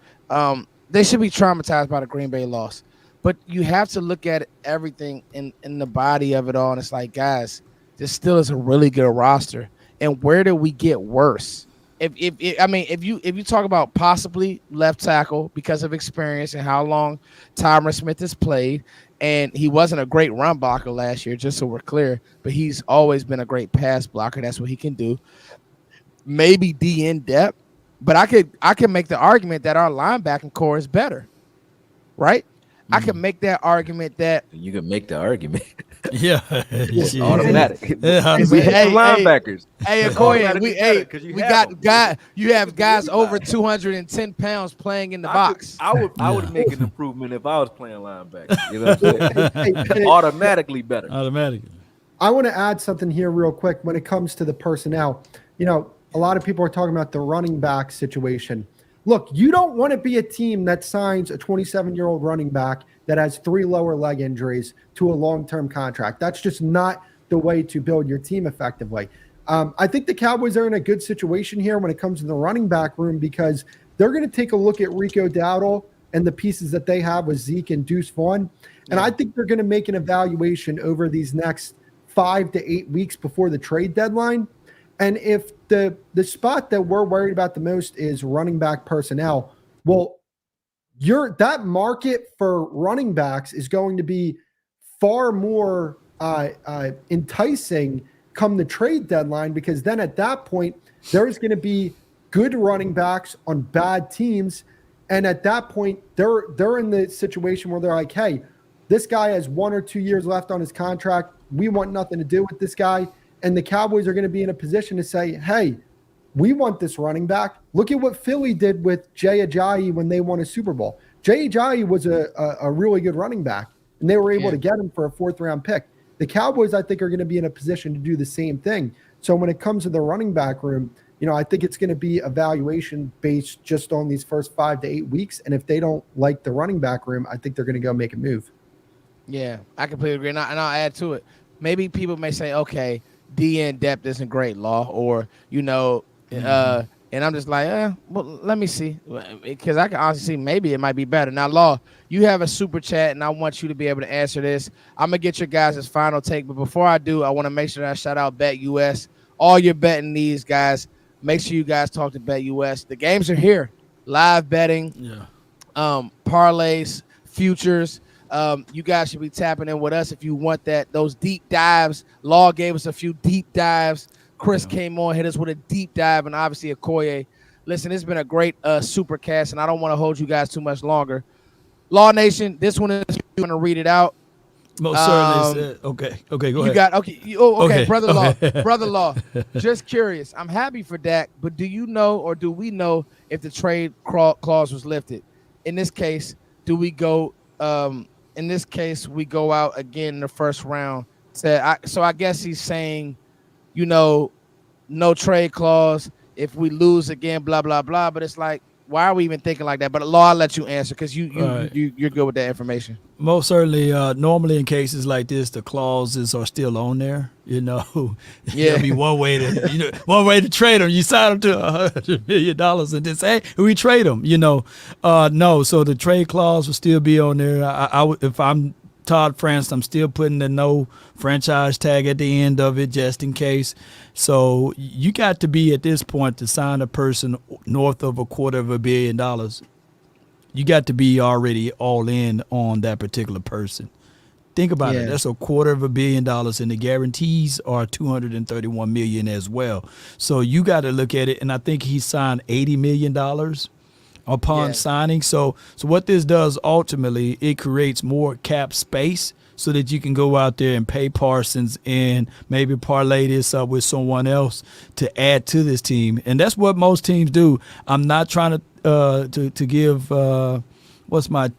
They should be traumatized by the Green Bay loss. But you have to look at everything in the body of it all. And it's like, guys, this still is a really good roster. And where do we get worse? If you talk about possibly left tackle because of experience and how long Tyron Smith has played, and he wasn't a great run blocker last year, just so we're clear, but he's always been a great pass blocker. That's what he can do. Maybe D in depth, but I could make the argument that our linebacking core is better, right? I can make that argument that you can make the argument. Yeah, it's automatic. Linebackers. Hey, AKOYE, we got guys. You have guys over 210 pounds playing in the box. I would make an improvement if I was playing linebacker. You know what I'm saying? Automatically better. Automatically. I want to add something here real quick when it comes to the personnel. A lot of people are talking about the running back situation. Look, you don't want to be a team that signs a 27-year-old running back that has 3 lower leg injuries to a long-term contract. That's just not the way to build your team effectively. I think the Cowboys are in a good situation here when it comes to the running back room because they're going to take a look at Rico Dowdle and the pieces that they have with Zeke and Deuce Vaughn. And I think they're going to make an evaluation over these next 5 to 8 weeks before the trade deadline. And if the spot that we're worried about the most is running back personnel, well, that market for running backs is going to be far more enticing come the trade deadline, because then at that point there's going to be good running backs on bad teams, and at that point they're in the situation where they're like, hey, this guy has 1 or 2 years left on his contract. We want nothing to do with this guy. And the Cowboys are going to be in a position to say, hey, we want this running back. Look at what Philly did with Jay Ajayi when they won a Super Bowl. Jay Ajayi was a really good running back, and they were able to get him for a 4th-round pick. The Cowboys, I think, are going to be in a position to do the same thing. So when it comes to the running back room, I think it's going to be evaluation based just on these first 5 to 8 weeks. And if they don't like the running back room, I think they're going to go make a move. Yeah, I completely agree. And I'll add to it. Maybe people may say, okay, DN depth isn't great, Law, or, and I'm just like, well, let me see, because I can honestly see maybe it might be better. Now, Law, you have a super chat, and I want you to be able to answer this. I'm going to get your guys' final take, but before I do, I want to make sure that I shout out BetUS. All your betting needs, guys, make sure you guys talk to BetUS. The games are here. Live betting, parlays, futures. You guys should be tapping in with us if you want that. Those deep dives. Law gave us a few deep dives. Chris came on, hit us with a deep dive, and obviously AKOYE. Listen, it's been a great supercast, and I don't want to hold you guys too much longer. Law Nation, this one is going to read it out. Most certainly. Okay, go ahead. You got okay, brother Law, brother Law. Just curious. I'm happy for Dak, but do you know, or do we know, if the trade clause was lifted? In this case, do we go? In this case, we go out again in the first round. So I guess he's saying, no trade clause. If we lose again, blah blah blah. But it's like, why are we even thinking like that? But Law, I'll let you answer, because you're good with that information. Most certainly. Normally in cases like this, the clauses are still on there. There'll be one way to trade them. You sign them to $100 million and then say, hey, we trade them. No. So the trade clause will still be on there. If I'm Todd France, I'm still putting the no franchise tag at the end of it just in case. So you got to be at this point to sign a person north of $250 million. You got to be already all in on that particular person. Think about it. That's $250 million, and the guarantees are $231 million as well. So you got to look at it, and I think he signed $80 million upon signing. So what this does ultimately, it creates more cap space so that you can go out there and pay Parsons and maybe parlay this up with someone else to add to this team. And that's what most teams do. I'm not trying to give what's my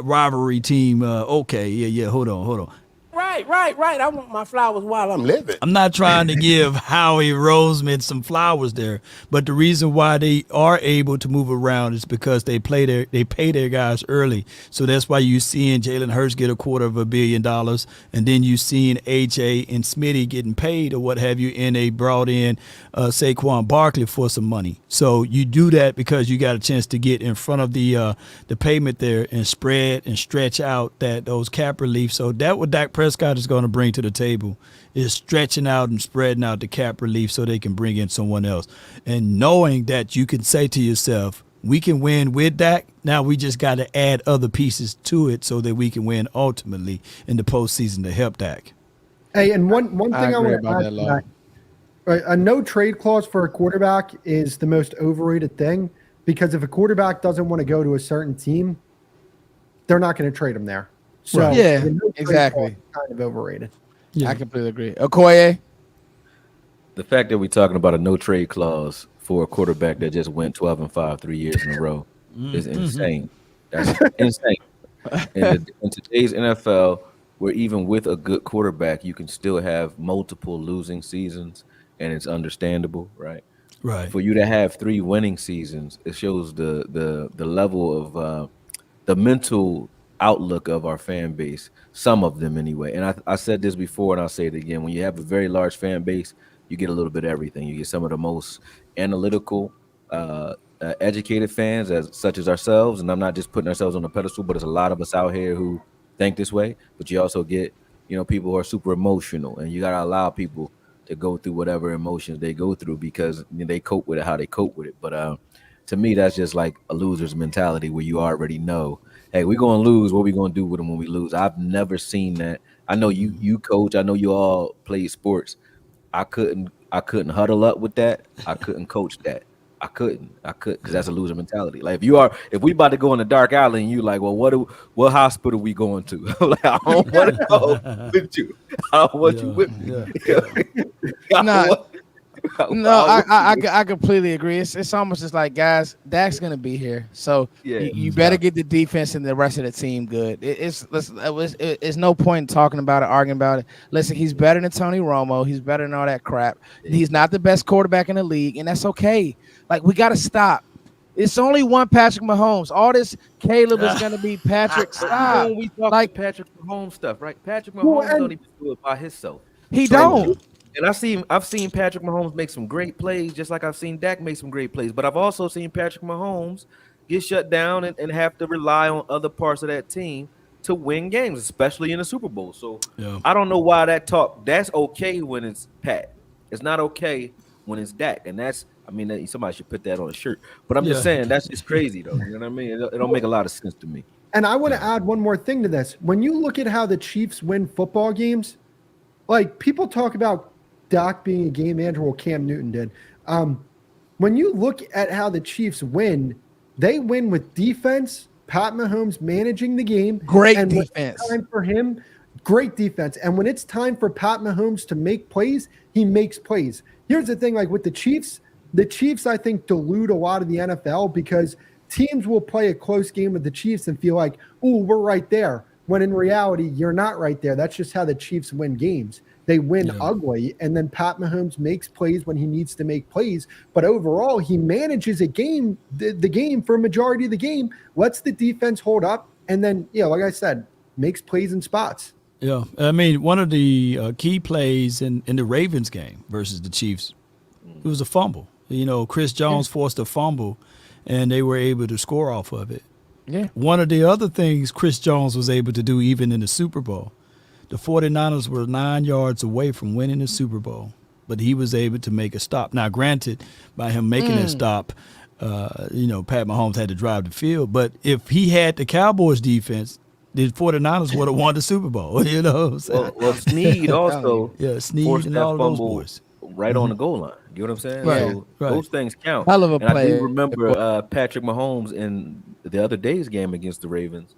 rivalry team. Hold on. Right. I want my flowers while I'm living. I'm not trying to give Howie Roseman some flowers there, but the reason why they are able to move around is because they pay their guys early. So that's why you're seeing Jalen Hurts get $250 million, and then you're seeing AJ and Smitty getting paid or what have you, and they brought in Saquon Barkley for some money. So you do that because you got a chance to get in front of the payment there and spread and stretch out those cap relief. So that what Dak Prescott is going to bring to the table is stretching out and spreading out the cap relief so they can bring in someone else. And knowing that you can say to yourself, we can win with Dak. Now we just got to add other pieces to it so that we can win ultimately in the postseason to help Dak. Hey, and one thing I want to add to that, a no trade clause for a quarterback is the most overrated thing, because if a quarterback doesn't want to go to a certain team, they're not going to trade him there. So exactly. Kind of overrated. Yeah. I completely agree. AKOYE? The fact that we're talking about a no trade clause for a quarterback that just went 12-5 3 years in a row is insane. That's insane. In today's NFL, where even with a good quarterback, you can still have multiple losing seasons, and it's understandable, right? Right. For you to have 3 winning seasons, it shows the level of the mental outlook of our fan base, some of them anyway. And I said this before, and I'll say it again. When you have a very large fan base, you get a little bit of everything. You get some of the most analytical, educated fans, such as ourselves. And I'm not just putting ourselves on a pedestal, but there's a lot of us out here who think this way. But you also get, people who are super emotional, and you got to allow people to go through whatever emotions they go through because they cope with it how they cope with it. But to me, that's just like a loser's mentality where you already know, hey, we're going to lose. What are we going to do with them when we lose? I've never seen that. I know you coach. I know you all play sports. I couldn't huddle up with that. I couldn't coach that. I couldn't because that's a loser mentality. Like if we about to go in a dark alley and you like, well, what hospital we going to? Like, I don't want to go with you. I don't want you with me. I completely agree. It's almost just like, guys, Dak's gonna be here, so you better get the defense and the rest of the team good. It's no point in talking about it, arguing about it. Listen, he's better than Tony Romo. He's better than all that crap. He's not the best quarterback in the league, and that's okay. Like, we got to stop. It's only one Patrick Mahomes. All this Caleb is going to be Patrick. Stop. We talk like Patrick Mahomes stuff, right? Patrick Mahomes don't even do it by himself. He don't. And I've seen Patrick Mahomes make some great plays, just like I've seen Dak make some great plays. But I've also seen Patrick Mahomes get shut down and have to rely on other parts of that team to win games, especially in the Super Bowl. So I don't know why that's okay when it's Pat. It's not okay when it's Dak. And somebody should put that on a shirt. But I'm just saying, that's just crazy, though. You know what I mean? It don't make a lot of sense to me. And I want to add one more thing to this. When you look at how the Chiefs win football games, like, people talk about Dak being a game manager, well, Cam Newton did. When you look at how the Chiefs win, they win with defense, Pat Mahomes managing the game. Great and defense. Time for him, great defense. And when it's time for Pat Mahomes to make plays, he makes plays. Here's the thing, like with the Chiefs, I think, delude a lot of the NFL because teams will play a close game with the Chiefs and feel like, oh, we're right there. When in reality, you're not right there. That's just how the Chiefs win games. They win ugly, and then Pat Mahomes makes plays when he needs to make plays. But overall, he manages the game for a majority of the game, lets the defense hold up, and then, like I said, makes plays in spots. Yeah, I mean, one of the key plays in the Ravens game versus the Chiefs, it was a fumble. Chris Jones forced a fumble, and they were able to score off of it. Yeah. One of the other things Chris Jones was able to do even in the Super Bowl, the 49ers were 9 yards away from winning the Super Bowl, but he was able to make a stop. Now, granted, by him making that stop, Pat Mahomes had to drive the field. But if he had the Cowboys defense, the 49ers would have won the Super Bowl. Well, Snead also Snead forced and that all those fumble boys right on the goal line. You know what I'm saying? Right. So those things count. Hell of a and play. I do remember Patrick Mahomes in the other day's game against the Ravens.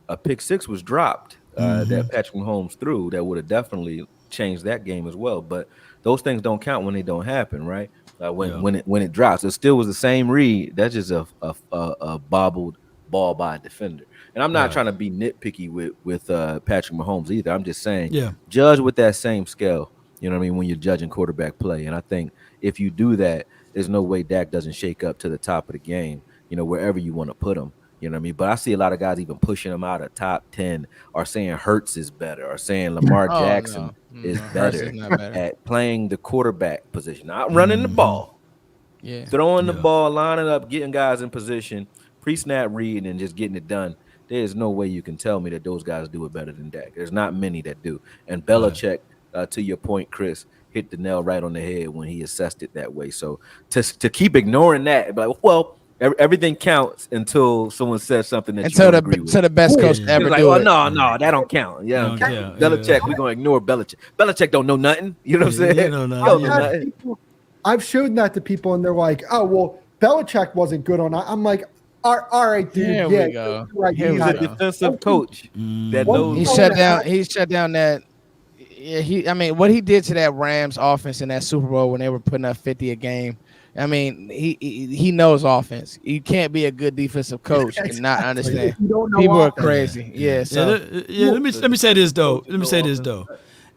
A pick six was dropped that Patrick Mahomes threw that would have definitely changed that game as well. But those things don't count when they don't happen, right? When it drops, it still was the same read. That's just a bobbled ball by a defender. And I'm not trying to be nitpicky with Patrick Mahomes either. I'm just saying, judge with that same scale. You know what I mean? When you're judging quarterback play. And I think if you do that, there's no way Dak doesn't shake up to the top of the game, wherever you want to put him. You know what I mean? But I see a lot of guys even pushing him out of top 10 or saying Hurts is better or saying Lamar Jackson is better at playing the quarterback position, not running the ball. Yeah. Throwing the ball, lining up, getting guys in position, pre-snap read, and just getting it done. There's no way you can tell me that those guys do it better than Dak. There's not many that do. And Belichick, to your point, Chris, hit the nail right on the head when he assessed it that way. So to keep ignoring that, like, well, everything counts until someone says something that you don't agree with. So the best coach ever like, do it. No, that don't count. Belichick, we're going to ignore Belichick. Belichick don't know nothing. You know what I'm saying? I've showed that to people, and they're like, oh, well, Belichick wasn't good on that. I'm like, all right, dude. Here we go. Right, he's a defensive coach that knows. He shut down that. Yeah, what he did to that Rams offense in that Super Bowl when they were putting up 50 a game. I mean, he knows offense. You can't be a good defensive coach and not understand. People are crazy. Yeah. So let me say this though.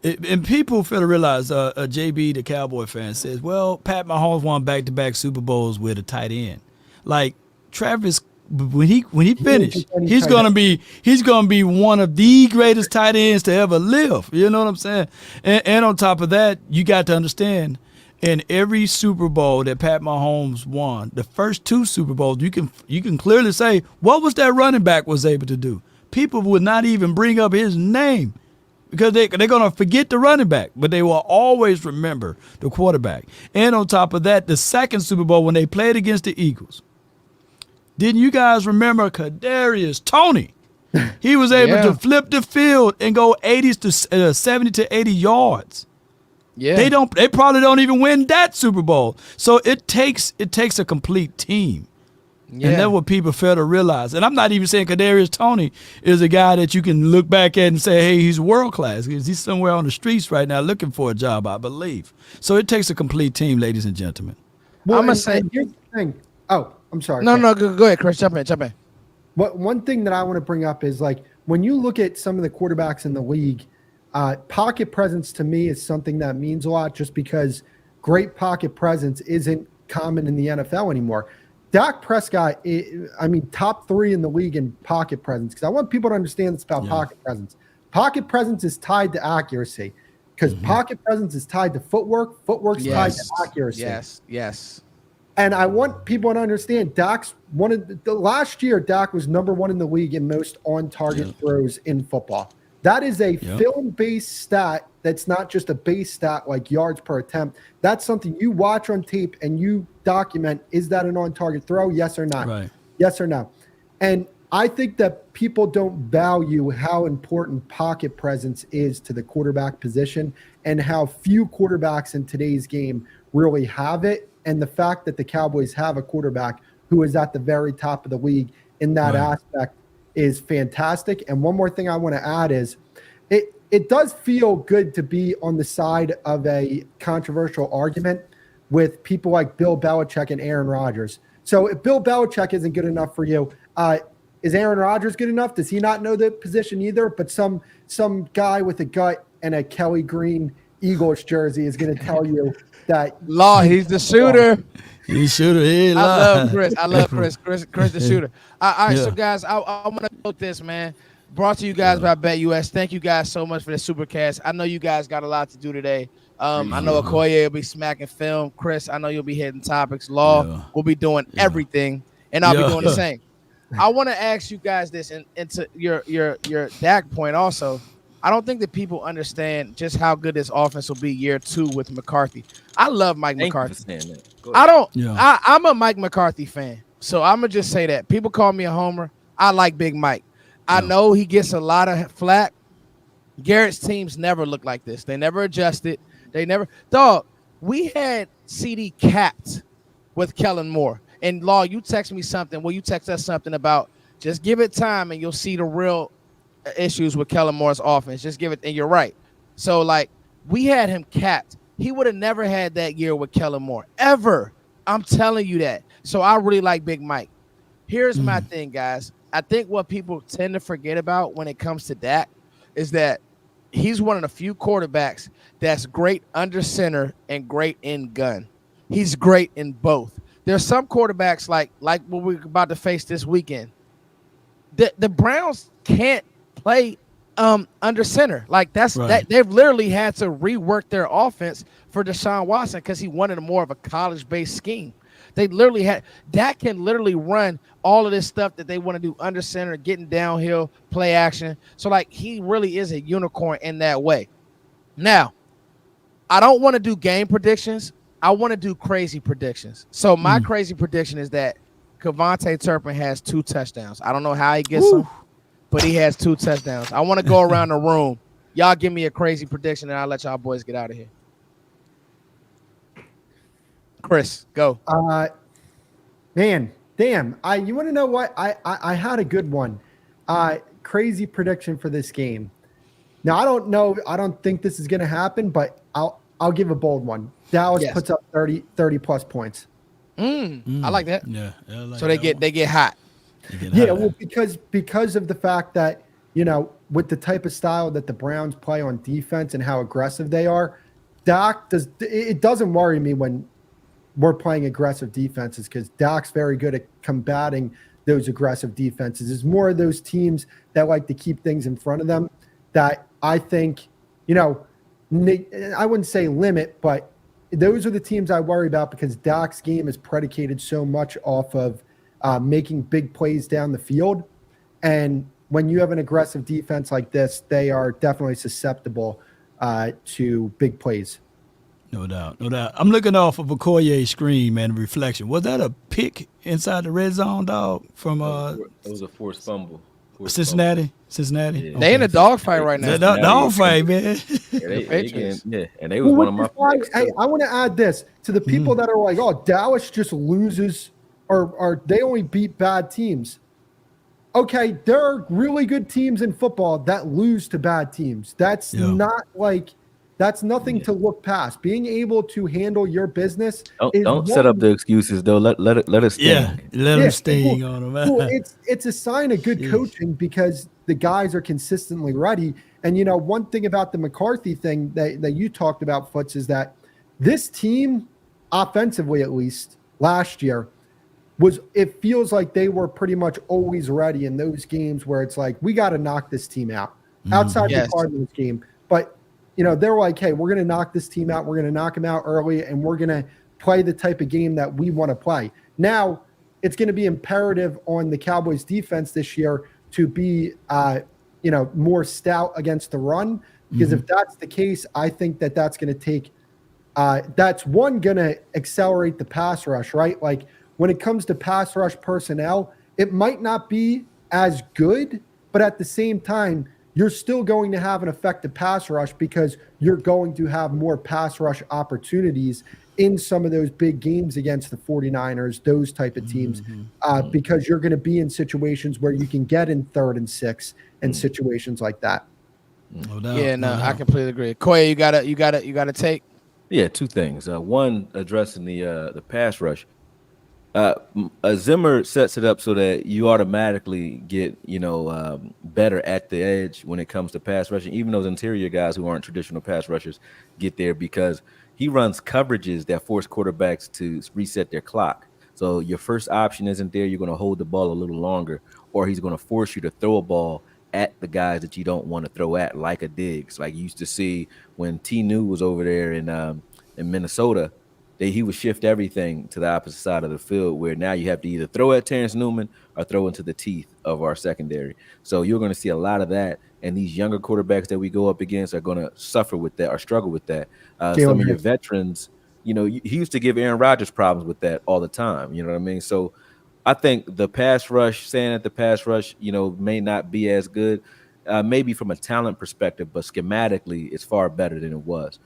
And people fail to realize, JB, the Cowboy fan, says, well, Pat Mahomes won back-to-back Super Bowls with a tight end. Like Travis, when he finished, he's gonna be one of the greatest tight ends to ever live. You know what I'm saying? And on top of that, you got to understand, in every Super Bowl that Pat Mahomes won, the first two Super Bowls, you can clearly say, what was that running back was able to do? People would not even bring up his name because they're going to forget the running back, but they will always remember the quarterback. And on top of that, the second Super Bowl when they played against the Eagles, didn't you guys remember Kadarius Toney? He was able to flip the field and go 70 to 80 yards. Yeah, they probably don't even win that Super Bowl. So it takes a complete team. Yeah. And that's what people fail to realize. And I'm not even saying Kadarius Toney is a guy that you can look back at and say, hey, he's world class. He's somewhere on the streets right now looking for a job, I believe. So it takes a complete team, ladies and gentlemen. Well, I'm going to say, here's the thing. Oh, I'm sorry. No, go ahead, Chris. Jump in. One thing that I want to bring up is, like, when you look at some of the quarterbacks in the league, pocket presence to me is something that means a lot, just because great pocket presence isn't common in the NFL anymore. Dak Prescott, top 3 in the league in pocket presence, because I want people to understand this about pocket presence. Pocket presence is tied to accuracy, because pocket presence is tied to footwork. Footwork's tied to accuracy. Yes. And I want people to understand Dak's last year, Dak was number 1 in the league in most on-target throws in football. That is a film-based stat. That's not just a base stat like yards per attempt. That's something you watch on tape and you document. Is that an on-target throw? Yes or not? Right. Yes or no? And I think that people don't value how important pocket presence is to the quarterback position and how few quarterbacks in today's game really have it. And the fact that the Cowboys have a quarterback who is at the very top of the league in that aspect is fantastic. And one more thing I want to add is it does feel good to be on the side of a controversial argument with people like Bill Belichick and Aaron Rodgers. So if Bill Belichick isn't good enough for you, is Aaron Rodgers good enough? Does he not know the position either? But some guy with a gut and a Kelly Green Eagles jersey is going to tell you that he's the shooter. He's shooter. I love Chris. Chris the shooter. All right, so guys, I want to note this, man. Brought to you guys by BetUS. Thank you guys so much for the Supercast. I know you guys got a lot to do today. I know AKOYE will be smacking film. Chris, I know you'll be hitting topics. Law will be doing everything, and I'll be doing the same. I want to ask you guys this, and to your Dak point also. I don't think that people understand just how good this offense will be year 2 with McCarthy. I love Mike McCarthy. I'm a Mike McCarthy fan, so I'm gonna just say that. People call me a homer. I like Big Mike. I know he gets a lot of flack. Garrett's teams never look like this. They never adjusted. We had CD capped with Kellen Moore. And Law, you text me something. Well, you text us something about just give it time and you'll see the real issues with Kellen Moore's offense. Just give it, and you're right. So, like, we had him capped. He would have never had that year with Kellen Moore, ever. I'm telling you that. So I really like Big Mike. Here's my thing, guys. I think what people tend to forget about when it comes to Dak is that he's one of the few quarterbacks that's great under center and great in gun. He's great in both. There's some quarterbacks like what we're about to face this weekend. The Browns can't play under center. Like that they've literally had to rework their offense for Deshaun Watson because he wanted more of a college-based scheme. They literally had Dak can literally run all of this stuff that they want to do under center, getting downhill, play action. So like he really is a unicorn in that way. Now, I don't want to do game predictions. I want to do crazy predictions. So my crazy prediction is that Kevontae Turpin has 2 touchdowns. I don't know how he gets them, but he has 2 touchdowns. I want to go around the room. Y'all give me a crazy prediction, and I'll let y'all boys get out of here. Chris, go. Man, damn. You want to know what? I had a good one. Crazy prediction for this game. Now, I don't know. I don't think this is going to happen, but I'll give a bold one. Dallas puts up 30 plus points. I like that. Yeah. Like so they get hot. Well, because of the fact that, with the type of style that the Browns play on defense and how aggressive they are, it doesn't worry me when we're playing aggressive defenses because Dak's very good at combating those aggressive defenses. It's more of those teams that like to keep things in front of them that I think, I wouldn't say limit, but those are the teams I worry about because Dak's game is predicated so much off of making big plays down the field. And when you have an aggressive defense like this, they are definitely susceptible to big plays. No doubt, no doubt. I'm looking off of AKOYE screen, man. Reflection. Was that a pick inside the red zone, dog? From it was a forced fumble. Cincinnati. Yeah. They in a dogfight right now. Dogfight, man. And they was one of my picks. Hey, I want to add this to the people that are like, oh, Dallas just loses or they only beat bad teams. Okay, there are really good teams in football that lose to bad teams. That's that's nothing to look past. Being able to handle your business. Don't set up the excuses though. Let us sting. Yeah, let them sting on them. Well, it's a sign of good coaching because the guys are consistently ready. And one thing about the McCarthy thing that you talked about, Foots, is that this team, offensively at least last year, it feels like they were pretty much always ready in those games where it's like, we got to knock this team out outside the Cardinals game. But they're like, hey, we're going to knock this team out. We're going to knock them out early, and we're going to play the type of game that we want to play. Now, it's going to be imperative on the Cowboys defense this year to be, more stout against the run, because if that's the case, I think that's going to take that's going to accelerate the pass rush, right? Like when it comes to pass rush personnel, it might not be as good, but at the same time, you're still going to have an effective pass rush because you're going to have more pass rush opportunities in some of those big games against the 49ers, those type of teams, because you're going to be in situations where you can get in 3rd and 6 and situations like that. No doubt. Yeah, no, I completely agree. Koye, you gotta take. Yeah, two things. One, addressing the pass rush. Zimmer sets it up so that you automatically get, better at the edge when it comes to pass rushing. Even those interior guys who aren't traditional pass rushers get there because he runs coverages that force quarterbacks to reset their clock. So your first option isn't there. You're going to hold the ball a little longer, or he's going to force you to throw a ball at the guys that you don't want to throw at, like a Diggs. Like you used to see when T. New was over there in Minnesota. He would shift everything to the opposite side of the field, where now you have to either throw at Terrence Newman or throw into the teeth of our secondary. So you're going to see a lot of that, and these younger quarterbacks that we go up against are going to suffer with that or struggle with that. Some of your veterans, he used to give Aaron Rodgers problems with that all the time. You know what I mean? So I think the pass rush, saying that the pass rush, may not be as good, maybe from a talent perspective, but schematically it's far better than it was.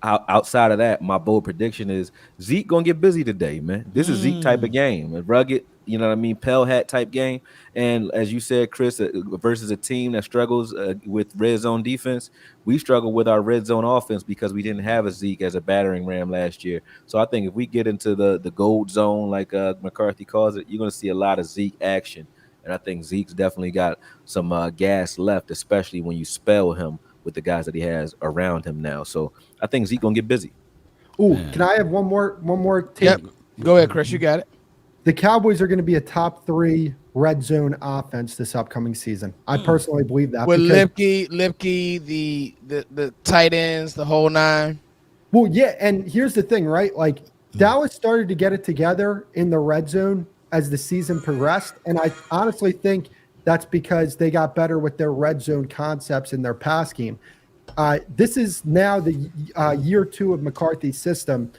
Outside of that, my bold prediction is Zeke gonna get busy today, man. This is Zeke type of game, a rugged, Pell hat type game. And as you said, Chris, versus a team that struggles with red zone defense, we struggle with our red zone offense because we didn't have a Zeke as a battering ram last year. So I think if we get into the gold zone, like McCarthy calls it, you're gonna see a lot of Zeke action. And I think Zeke's definitely got some gas left, especially when you spell him with the guys that he has around him now. So I think Zeke gonna get busy. Ooh, can I have one more take? Yep. Go ahead, Chris. You got it. The Cowboys are going to be a top 3 red zone offense this upcoming season. I personally believe that. With Lipke, the tight ends, the whole 9. Well, yeah, and here's the thing, right? Like Dallas started to get it together in the red zone as the season progressed, and I honestly think that's because they got better with their red zone concepts in their pass game. This is now the year 2 of McCarthy's system.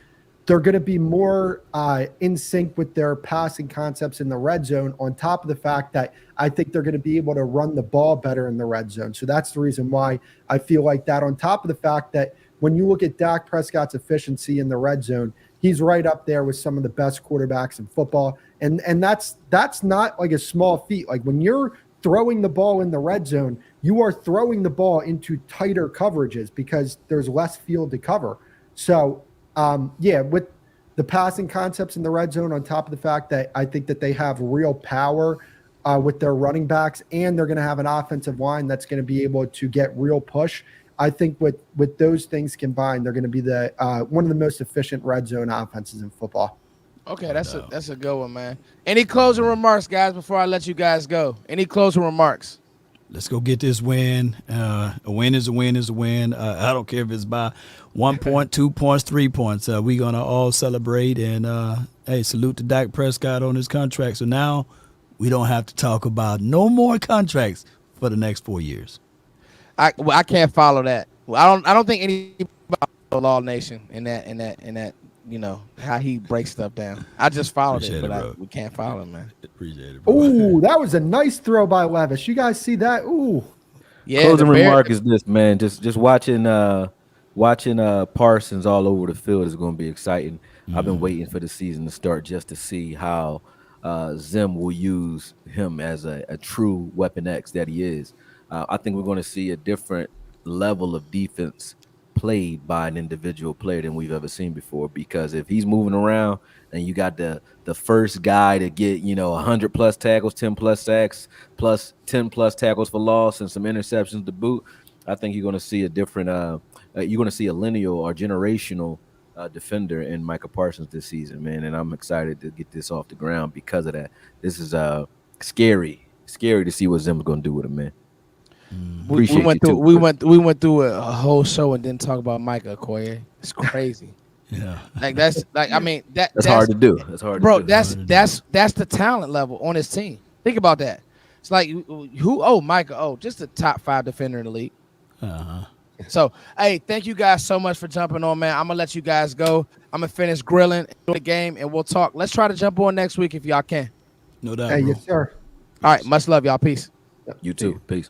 They're going to be more in sync with their passing concepts in the red zone, on top of the fact that I think they're going to be able to run the ball better in the red zone. So that's the reason why I feel like that, on top of the fact that when you look at Dak Prescott's efficiency in the red zone, he's right up there with some of the best quarterbacks in football. And that's not like a small feat. Like when you're throwing the ball in the red zone, you are throwing the ball into tighter coverages because there's less field to cover. So, with the passing concepts in the red zone, on top of the fact that I think that they have real power with their running backs, and they're going to have an offensive line that's going to be able to get real push. I think with those things combined, they're going to be the one of the most efficient red zone offenses in football. Okay, that's a good one, man. Any closing remarks, guys, before I let you guys go? Any closing remarks? Let's go get this win. A win is a win is a win. I don't care if it's by 1 point, 2 points, 3 points. We're going to all celebrate. And, hey, salute to Dak Prescott on his contract. So now we don't have to talk about no more contracts for the next 4 years. I can't follow that. Well, I don't think anybody Law Nation in that you know how he breaks stuff down. I just followed Appreciate it, we can't follow him, man. Appreciate it, bro. Ooh, that was a nice throw by Levis. You guys see that? Ooh. Yeah. Closing remark is this, man. Just watching Parsons all over the field is going to be exciting. I've been waiting for the season to start just to see how Zim will use him as a true Weapon X that he is. I think we're going to see a different level of defense played by an individual player than we've ever seen before, because if he's moving around and you got the first guy to get 100 plus tackles, 10 plus sacks, plus 10 plus tackles for loss and some interceptions to boot, I think you're going to see a different you're going to see a lineal or generational defender in Micah Parsons this season, man, and I'm excited to get this off the ground because of that. This is scary to see what Zim's going to do with him, man. We went through a whole show and didn't talk about Micah AKOYE. It's crazy. Yeah, that's hard to do. That's hard, bro. To do. That's the talent level on his team. Think about that. It's like who? Oh, Micah. Oh, just a top 5 defender in the league. So, hey, thank you guys so much for jumping on, man. I'm gonna let you guys go. I'm gonna finish grilling the game, and we'll talk. Let's try to jump on next week if y'all can. No doubt. Hey, bro. yes, sir. All right, much love, y'all. Peace. You too. Peace.